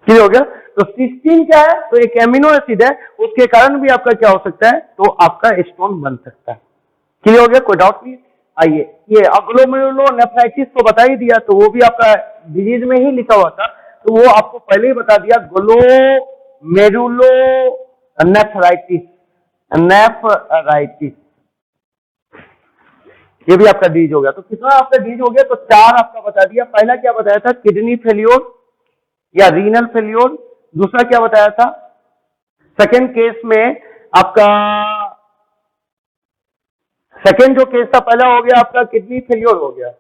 क्लियर हो गया? तो सिस्टीन क्या है तो एक एमिनो एसिड है, उसके कारण भी आपका क्या हो सकता है तो आपका स्टोन बन सकता है। क्लियर हो गया? कोई डाउट नहीं? आइए ये ग्लोमेरुलोनेफ्राइटिस को बता ही दिया तो वो भी आपका डिजीज में ही लिखा हुआ था तो वो आपको पहले ही बता दिया, ग्लोमेरुलोनेफ्राइटिस ये भी आपका डिजीज हो गया। तो कितना आपका डिजीज हो गया तो 4 आपका बता दिया। पहला क्या बताया था, किडनी फेल्योर या रीनल फेल्योर दूसरा क्या बताया था? सेकेंड केस में आपका, सेकेंड जो केस था, पहला हो गया आपका किडनी फेलियर हो गया,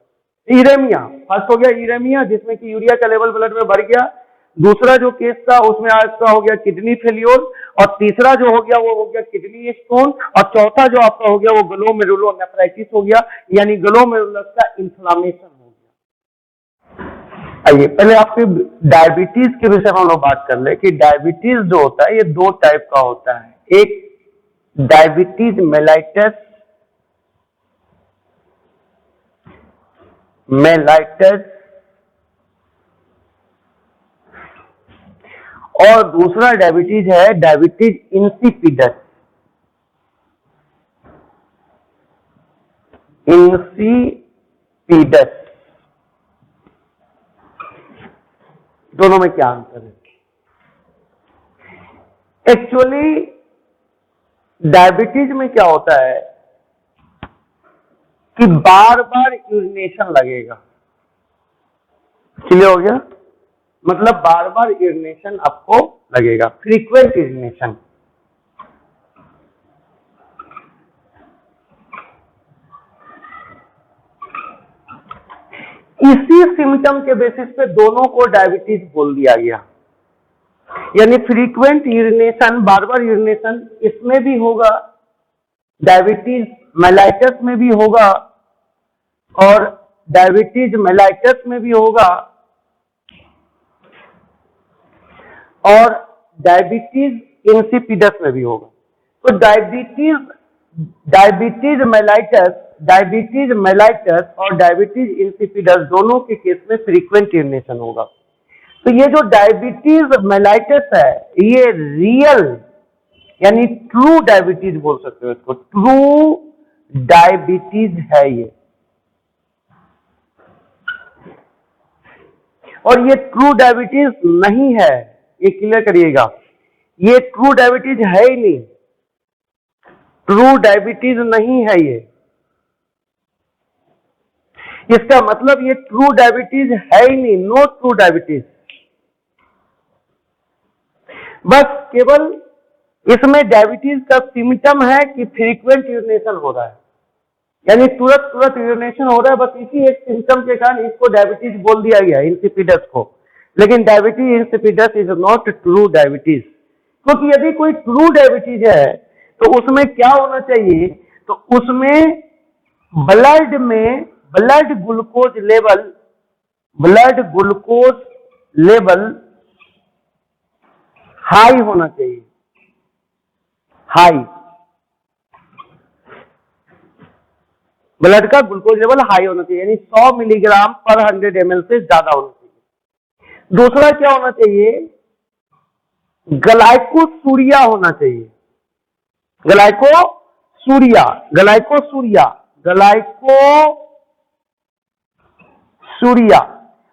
यूरेमिया। फर्स्ट हो गया यूरेमिया जिसमें कि यूरिया का लेवल ब्लड में बढ़ गया। दूसरा जो केस था उसमें आपका हो गया किडनी फेलियर, और तीसरा जो हो गया वो हो गया किडनी स्टोन, और चौथा जो आपका हो गया वो ग्लोमेरुलोनेफ्राइटिस हो गया, यानी ग्लोमेरुलस का इन्फ्लामेशन हो गया। आइए पहले आपके डायबिटीज के विषय में हम लोग बात कर ले कि डायबिटीज जो होता है ये दो टाइप का होता है। एक डायबिटीज मेलाइटस, और दूसरा डायबिटीज है डायबिटीज इंसिपिडस। दोनों में क्या अंतर है? एक्चुअली डायबिटीज में क्या होता है कि बार बार यूरिनेशन लगेगा। क्लियर हो गया? मतलब बार बार यूरिनेशन आपको लगेगा, फ्रीक्वेंट यूरिनेशन। इसी सिम्टम के बेसिस पे दोनों को डायबिटीज बोल दिया गया, यानी फ्रीक्वेंट यूरिनेशन, बार बार यूरिनेशन, इसमें भी होगा, डायबिटीज मेलाइटस में भी होगा, और डायबिटीज मेलाइटस में भी होगा, और डायबिटीज इंसिपिडस में भी होगा। तो डायबिटीज मेलाइटस और डायबिटीज इंसिपिडस दोनों के केस में फ्रीक्वेंट यूरिनेशन होगा। तो ये जो डायबिटीज मेलाइटस है ये रियल यानी ट्रू डायबिटीज बोल सकते हो इसको, ट्रू डायबिटीज है ये। और ये ट्रू डायबिटीज नहीं है, ये क्लियर करिएगा, ये ट्रू डायबिटीज है ही नहीं, ट्रू डायबिटीज नहीं है ये। इसका मतलब ये ट्रू डायबिटीज है ही नहीं, नो ट्रू डायबिटीज। बस केवल इसमें डायबिटीज का सिम्टम है कि फ्रीक्वेंट यूरिनेशन हो रहा है, यानी तुरंत यूरिनेशन हो रहा है, बस इसी एक सिम्टम के कारण इसको डायबिटीज बोल दिया गया, इंसिपिडस को। लेकिन diabetes insipidus is not true diabetes, क्योंकि यदि कोई ट्रू डायबिटीज है तो उसमें क्या होना चाहिए? तो उसमें ब्लड में ब्लड ग्लूकोज लेवल हाई होना चाहिए, हाई, ब्लड का ग्लूकोज लेवल हाई होना चाहिए, यानी 100 मिलीग्राम पर 100 ml से ज्यादा होना चाहिए। दूसरा क्या होना चाहिए? ग्लाइकोसूरिया होना चाहिए, ग्लाइकोसूरिया।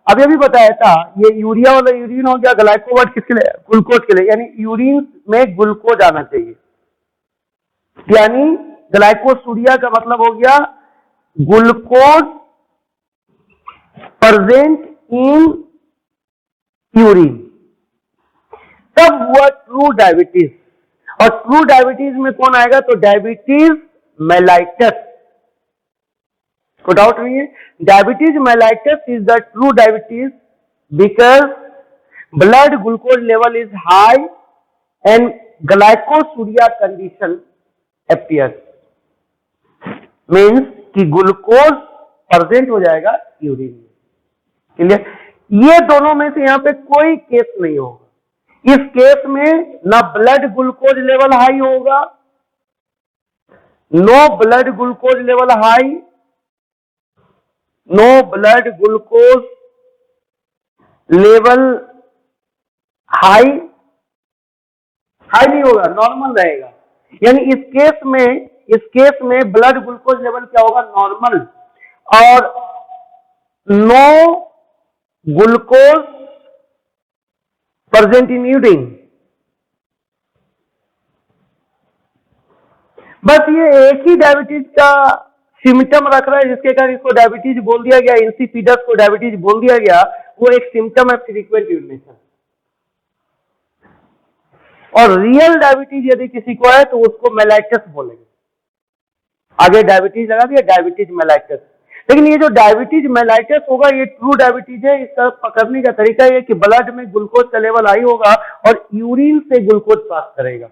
अभी बताया था, ये यूरिया वाला यूरिन हो गया, ग्लाइको वर्ड किसके लिए? ग्लूकोज के लिए, यानी यूरिन में ग्लूकोज आना चाहिए, यानी ग्लाइकोसूरिया का मतलब हो गया ग्लूकोज प्रेजेंट इन यूरिन, तब हुआ ट्रू डायबिटीज। और ट्रू डायबिटीज में कौन आएगा? तो डायबिटीज मेलाइटस, कोई डाउट नहीं है। Diabetes mellitus is the true diabetes because blood glucose level is high and glycosuria condition appears, means कि ग्लूकोज प्रेजेंट हो जाएगा यूरिन में। क्लियर? ये दोनों में से यहां पे कोई केस नहीं होगा। इस केस में ना ब्लड ग्लूकोज लेवल हाई होगा, no blood glucose level high, no blood glucose level high नहीं होगा, नॉर्मल रहेगा। यानी इस केस में ब्लड ग्लूकोज लेवल क्या होगा? नॉर्मल, और no glucose present in urine. बस ये एक ही डायबिटीज का सिम्टम रख रहा है जिसके कारण इसको डायबिटीज बोल दिया गया, इंसिपिडस को डायबिटीज बोल दिया गया। वो एक सिम्टम है फ्रीक्वेंट यूरिनेशन। और रियल डायबिटीज यदि किसी को है तो उसको मेलाइटस बोलेंगे। आगे डायबिटीज लगा दिया, डायबिटीज मेलाइटस। लेकिन ये जो डायबिटीज मेलाइटस होगा ये ट्रू डायबिटीज है। इसका पकड़ने का तरीका ये कि ब्लड में ग्लूकोज का लेवल हाई होगा और यूरिन से ग्लूकोज पास करेगा।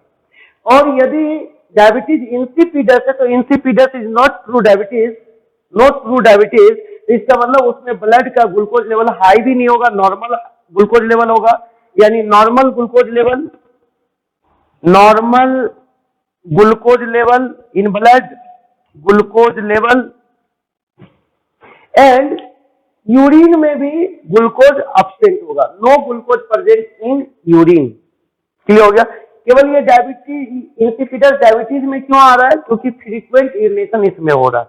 और यदि डायबिटीज इंसिपिडस है तो insipidus is not true diabetes, not true diabetes. इसका मतलब उसमें ब्लड का ग्लूकोज लेवल हाई भी नहीं होगा, नॉर्मल ग्लूकोज लेवल होगा। यानी normal glucose level, normal glucose level in blood, glucose level and urine में भी ग्लूकोज एब्सेंट होगा, no glucose present in urine. Clear हो गया? केवल ये डायबिटीज इंसिपिडस डायबिटीज में क्यों आ रहा है? क्योंकि फ्रीक्वेंट यूरिनेशन इसमें हो रहा है।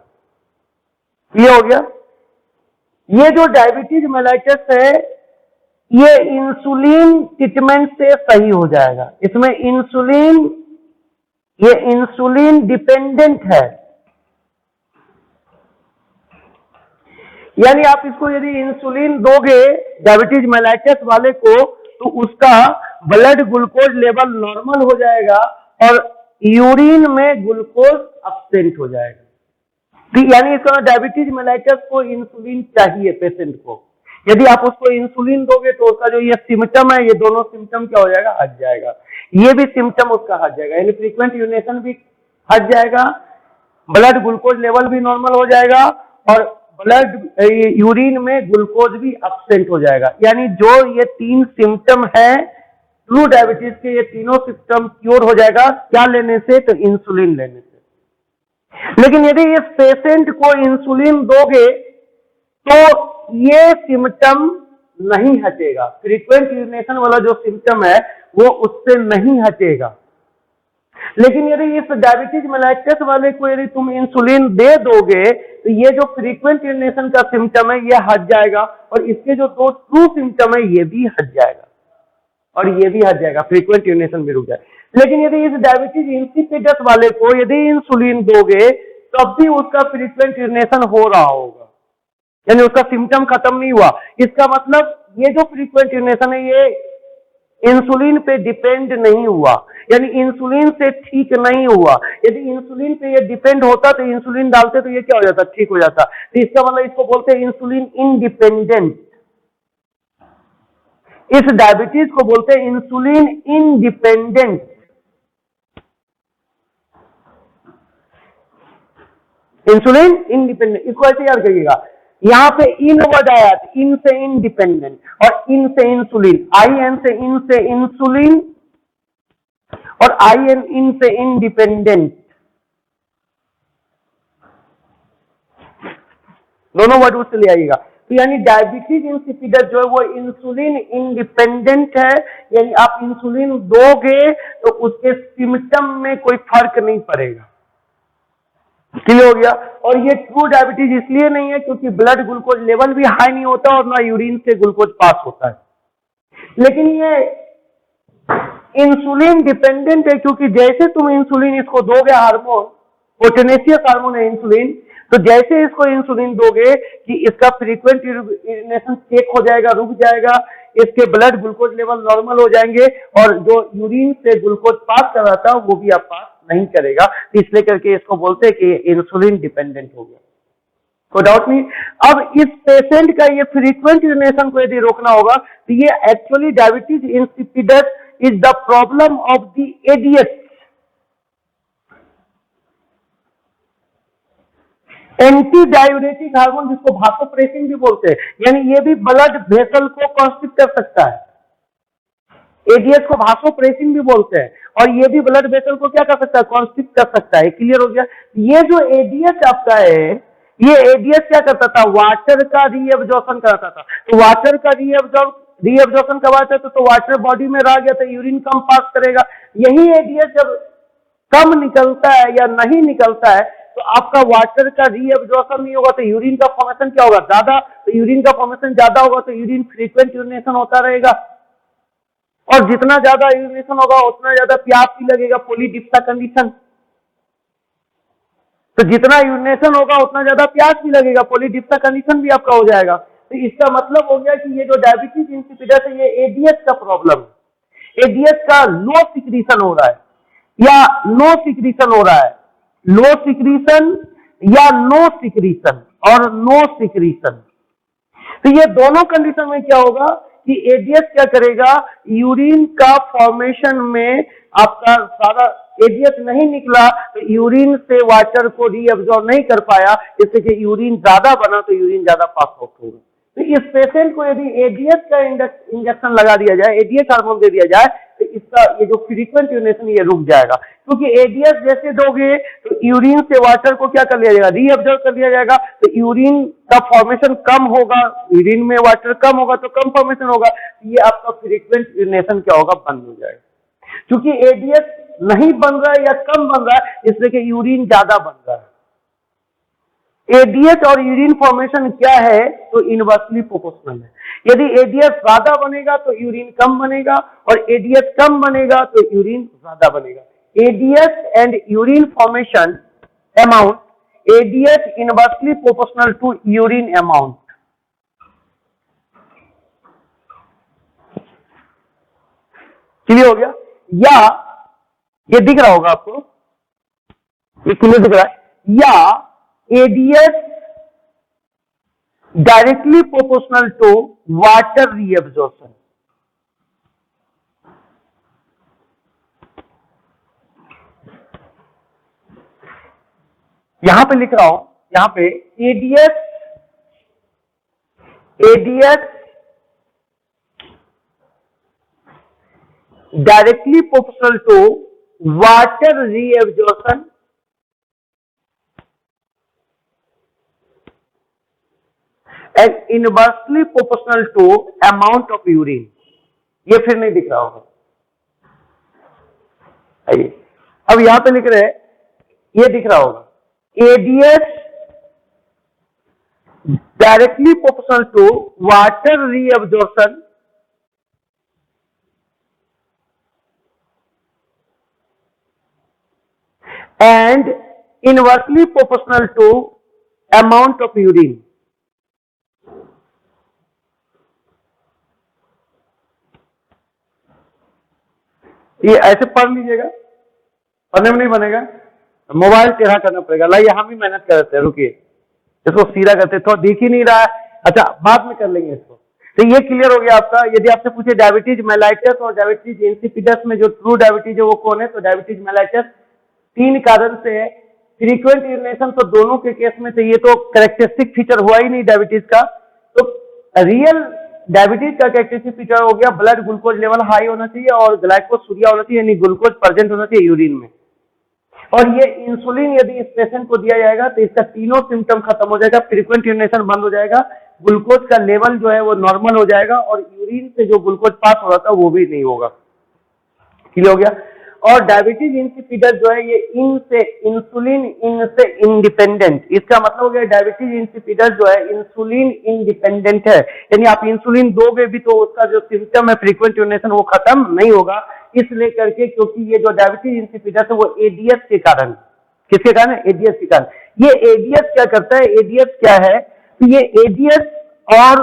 क्लियर हो गया? ये जो डायबिटीज मेलाइटस है ये इंसुलिन ट्रीटमेंट से सही हो जाएगा। इसमें इंसुलिन, ये इंसुलिन डिपेंडेंट है। यानी आप इसको यदि इंसुलिन दोगे डायबिटीज मेलाइटस वाले को तो उसका ब्लड ग्लूकोज लेवल नॉर्मल हो जाएगा और यूरिन में ग्लूकोज एब्सेंट हो जाएगा। यानी इसका डायबिटीज मेलाइटस को इंसुलिन चाहिए पेशेंट को। यदि आप उसको इंसुलिन दोगे तो उसका जो ये सिम्टम है, ये दोनों सिम्टम क्या हो जाएगा? हट जाएगा। ये भी सिम्टम उसका हट जाएगा, यानी फ्रीक्वेंट यूरिनेशन भी हट जाएगा, ब्लड ग्लूकोज लेवल भी नॉर्मल हो जाएगा और ब्लड यूरिन में ग्लूकोज भी एब्सेंट हो जाएगा। यानी जो ये तीन सिम्टम है ट्रू डायबिटीज के, ये तीनों सिम्टम क्योर हो जाएगा। क्या लेने से? तो इंसुलिन लेने से। लेकिन यदि इस पेशेंट को इंसुलिन दोगे तो ये सिम्टम नहीं हटेगा। फ्रीक्वेंट यूरिनेशन वाला जो सिम्टम है वो उससे नहीं हटेगा। लेकिन यदि इस डायबिटीज मेलाइटस वाले को यदि तुम इंसुलिन दे दोगे तो ये जो फ्रीक्वेंट यूरिनेशन का सिम्टम है ये हट जाएगा और इसके जो दो ट्रू सिम्टम है ये भी हट जाएगा और ये भी हट जाएगा, फ्रीक्वेंट यूरिनेशन भी रुक जाएगा। लेकिन यदि इस डायबिटीज इंसिपिडस वाले को यदि इंसुलिन दोगे तब भी उसका फ्रीक्वेंट यूरिनेशन हो रहा होगा, यानी उसका सिम्टम खत्म नहीं हुआ। इसका मतलब ये जो फ्रीक्वेंट यूरिनेशन है ये इंसुलिन पे डिपेंड नहीं हुआ, यानी इंसुलिन से ठीक नहीं हुआ। यदि इंसुलिन पे ये डिपेंड होता तो इंसुलिन डालते तो ये क्या हो जाता? ठीक हो जाता। तो इसका मतलब इसको बोलते हैं इंसुलिन इंडिपेंडेंट। इस डायबिटीज को बोलते हैं इंसुलिन इंडिपेंडेंट। इंसुलिन इंडिपेंडेंट, इसको ऐसे याद करिएगा। यहां पे इन वर्ड आया, इन से इंडिपेंडेंट और इन से इंसुलिन, आई एन से इन से इंसुलिन और आई एन इन से इंडिपेंडेंट, दोनों वर्ड उससे ले आइएगा। तो यानी डायबिटीज इंसिपिडस जो है वो इंसुलिन इंडिपेंडेंट है, यानी आप इंसुलिन दोगे तो उसके सिम्टम में कोई फर्क नहीं पड़ेगा। क्लियर हो गया? और ये ट्रू डायबिटीज इसलिए नहीं है क्योंकि ब्लड ग्लूकोज लेवल भी हाई नहीं होता और ना यूरिन से ग्लूकोज पास होता है। लेकिन ये इंसुलिन डिपेंडेंट है क्योंकि जैसे तुम इंसुलिन इसको दोगे, हार्मोन पोटेनेशियस हार्मोन है इंसुलिन, तो जैसे इसको इंसुलिन दोगे कि इसका फ्रीक्वेंट यूरिनेशन चेक हो जाएगा, रुक जाएगा, इसके ब्लड ग्लूकोज लेवल नॉर्मल हो जाएंगे और जो यूरिन से ग्लूकोज पास कर रहा था वो भी आप पास नहीं करेगा। इसलिए करके इसको बोलते हैं कि इंसुलिन डिपेंडेंट हो गया। कोई डाउट नहीं। अब इस पेशेंट का ये फ्रीक्वेंट यूरिनेशन को यदि रोकना होगा तो ये actually diabetes insipidus is the problem of the ADH. Anti diuretic hormone जिसको भासोप्रेसिन भी बोलते हैं, यानी ये भी ब्लड वेसल को कॉन्स्ट्रिक्ट कर सकता है। एडीएच को भासोप्रेसिन भी बोलते हैं और ये भी ब्लड वेसल को क्या कर सकता है? कॉन्स्ट्रिक्ट कर सकता है। क्लियर हो गया? ये जो एडीएच आपका है, ये एडीएच क्या करता था? वाटर का रीएब्जॉर्प्शन कराता था। तो वाटर का रीएब्जॉर्प्शन करवाता है तो वाटर बॉडी में रह गया तो यूरिन कम पास करेगा। यही एडीएच जब कम निकलता है या नहीं निकलता है तो आपका वाटर का रीएब्जॉर्प्शन नहीं होगा तो यूरिन का फॉर्मेशन क्या होगा? ज्यादा। तो यूरिन का फॉर्मेशन ज्यादा होगा तो यूरिन फ्रीक्वेंट यूरिनेशन होता रहेगा और जितना ज्यादा यूरिनेशन होगा उतना ज्यादा प्यास भी लगेगा, पॉलीडिप्सा कंडीशन। तो जितना यूरिनेशन होगा उतना ज्यादा प्यास भी लगेगा, पॉलीडिप्सा कंडीशन भी आपका हो जाएगा। तो इसका मतलब हो गया कि ये जो डायबिटीज इंसिपिडस है ये एडीएच का प्रॉब्लम है। एडीएच का लो सिक्रीशन हो रहा है या नो सिक्रीशन हो रहा है, लो सिक्रीशन या नो सिक्रीशन और नो सिक्रीशन। तो ये दोनों कंडीशन में क्या होगा कि एडीएच क्या करेगा, यूरिन का फॉर्मेशन में आपका सारा एडीएच नहीं निकला तो यूरिन से वाटर को रीअब्सॉर्ब नहीं कर पाया, जिससे कि यूरिन ज्यादा बना तो यूरिन ज्यादा पास आउट होगा। तो इस पेशेंट को यदि एडीएच का इंजेक्शन लगा दिया जाए, एडीएच हार्मोन दे दिया जाए, तो इसका ये जो फ्रीक्वेंट यूरिनेशन ये रुक जाएगा, क्योंकि एडीएच जैसे दोगे तो यूरिन से वाटर को क्या कर लिया जाएगा, रीअब्सॉर्ब कर लिया जाएगा, तो यूरिन का फॉर्मेशन कम होगा, यूरिन में वाटर कम होगा तो कम फॉर्मेशन होगा, ये आपका फ्रीक्वेंट यूरिनेशन क्या होगा, बंद हो जाएगा। क्योंकि एडीएच नहीं बन रहा है या कम बन रहा है, इसलिए कि यूरिन ज्यादा बन रहा है। एडीएच और यूरिन फॉर्मेशन क्या है, तो इनवर्सली प्रोपोर्शनल है। यदि एडीएच ज्यादा बनेगा तो यूरिन कम बनेगा और एडीएच कम बनेगा तो यूरिन ज्यादा बनेगा। ADH and urine formation amount, ADH inversely proportional to urine amount. Clear हो गया? या ये दिख रहा होगा आपको, ये क्लियर दिख रहा है, या ADS directly proportional to water reabsorption। यहां पे लिख रहा हूं, यहां पे ADS directly proportional to water reabsorption and inversely proportional to amount of urine। ये फिर नहीं दिख रहा होगा, आइए अब यहां पे लिख रहे हैं, ये दिख रहा होगा, ADS directly proportional to water reabsorption and inversely proportional to amount of urine। ये ऐसे पढ़ लीजिएगा, पढ़ने में नहीं बनेगा, मोबाइल टेढ़ा करना पड़ेगा। लाइए हम ही मेहनत करते हैं, रुकिए इसको सीधा करते, थोड़ा दिख ही नहीं रहा है, अच्छा बाद में कर लेंगे इसको। तो ये क्लियर हो गया आपका। यदि आपसे पूछे डायबिटीज मेलाइटस और डायबिटीज इंसिपिडस में जो ट्रू डायबिटीज है वो कौन है, तो डायबिटीज मेलाइटस 3 कारण से है। फ्रीक्वेंट यूरिनेशन तो दोनों के केस में, तो ये तो कैरेक्टरिस्टिक फीचर हुआ ही नहीं डायबिटीज का। तो रियल डायबिटीज का कैरेक्टरिस्टिक फीचर हो गया ब्लड ग्लूकोज लेवल हाई होना चाहिए और ग्लाइकोसूरिया होना चाहिए, यानी ग्लूकोज प्रेजेंट होना चाहिए यूरिन में। और ये इंसुलिन यदि इस पेशेंट को दिया जाएगा तो इसका तीनों सिम्टम खत्म हो जाएगा, फ्रीक्वेंट यूरिनेशन बंद हो जाएगा, ग्लूकोज का लेवल जो है वो नॉर्मल हो जाएगा और यूरिन से जो ग्लूकोज पास हो रहा था वो भी नहीं होगा। क्लियर हो गया? और डायबिटीज इंसिपिडस जो है ये इंसुलिन से इंडिपेंडेंट, इसका मतलब हो गया डायबिटीज इंसिपिडस जो है इंसुलिन इंडिपेंडेंट है, यानी आप इंसुलिन दोगे भी तो उसका जो सिम्टम है फ्रीक्वेंट यूरिनेशन वो खत्म नहीं होगा। इसलिए करके क्योंकि ये जो डायबिटीज इंसिपिडस है वो एडीएस के कारण, किसके कारण? एडीएस के कारण। ये एडीएस क्या करता है, एडीएस क्या है, तो ये एडीएस और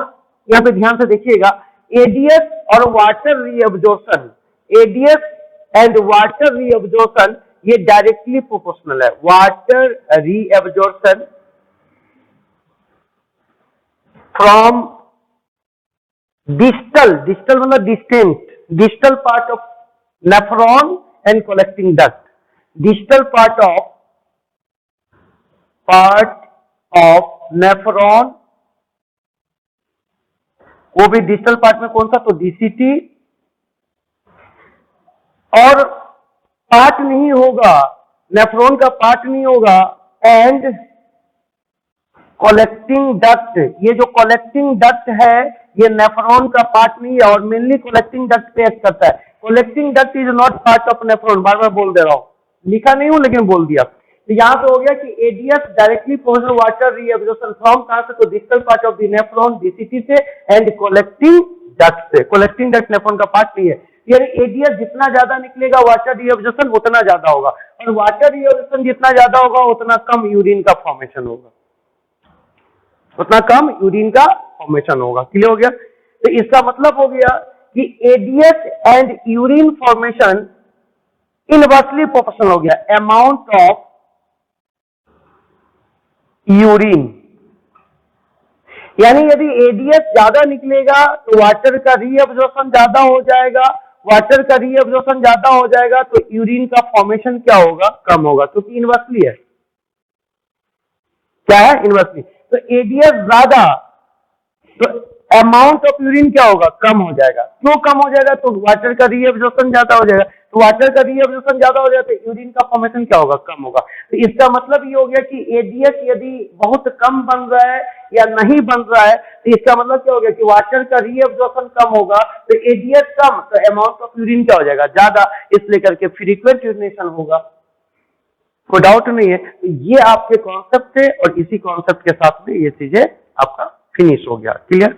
यहाँ पे ध्यान से देखिएगा, एडीएस और water reabsorption, ADS and water reabsorption ये डायरेक्टली प्रोपोर्शनल है। वाटर रीअब्जॉर्प्शन फ्रॉम डिस्टल मतलब distal part of nephron and collecting duct, distal part of nephron, वो भी डिस्टल पार्ट में कौन सा, तो डीसीटी, और पार्ट नहीं होगा, नेफ्रॉन का पार्ट नहीं होगा, एंड कलेक्टिंग डक्ट, ये जो कलेक्टिंग डक्ट है ये नेफ्रॉन का पार्ट नहीं है और मेनली कलेक्टिंग डक्ट पे एक्ट करता है। Collecting duct is not part of nephron, बार बार बोल दे रहा हूं, लिखा नहीं हूं लेकिन बोल दिया। तो यहां पे हो गया कि ADS directly proportional water reabsorption from कहां से, तो distal part of the nephron DCT से एंड कलेक्टिंग डक्ट से। कलेक्टिंग डक्ट नेफ्रॉन का पार्ट नहीं है, यानी एडीएस जितना ज्यादा निकलेगा वाटर रीअब्जॉर्प्शन उतना ज्यादा होगा और वाटर रीअब्जॉर्प्शन जितना ज्यादा होगा उतना कम यूरिन का फॉर्मेशन होगा, उतना कम यूरिन का फॉर्मेशन होगा। क्लियर हो गया? तो इसका मतलब हो गया कि ADH and urine formation inversely proportional हो गया, अमाउंट ऑफ यूरिन, यानी यदि एडीएच ज्यादा निकलेगा तो वाटर का रीअब्जॉर्प्शन ज्यादा हो जाएगा, वाटर का रीअब्जॉर्प्शन ज्यादा हो जाएगा तो यूरिन का फॉर्मेशन क्या होगा, कम होगा, क्योंकि इनवर्सली है। क्या है, इनवर्सली। तो एडीएच ज्यादा तो अमाउंट ऑफ यूरिन क्या होगा, कम हो जाएगा। क्यों कम हो जाएगा, तो वाटर का रीअब्जॉर्प्शन ज्यादा हो जाएगा, तो वाटर का रीअब्जॉर्प्शन ज्यादा हो जाएगा तो यूरिन का फॉर्मेशन क्या होगा, कम होगा। तो इसका मतलब ये हो गया कि एडीएच यदि बहुत कम बन रहा है या नहीं बन रहा है तो इसका मतलब क्या हो गया कि वाटर का रीअब्जॉर्प्शन कम होगा, तो एडीएच कम तो अमाउंट ऑफ यूरिन क्या हो जाएगा, ज्यादा, इसलिए करके फ्रीक्वेंट यूरिनेशन होगा। कोई डाउट नहीं है। तो ये आपके कॉन्सेप्ट थे और इसी कॉन्सेप्ट के साथ में ये चीजें आपका फिनिश हो गया। क्लियर।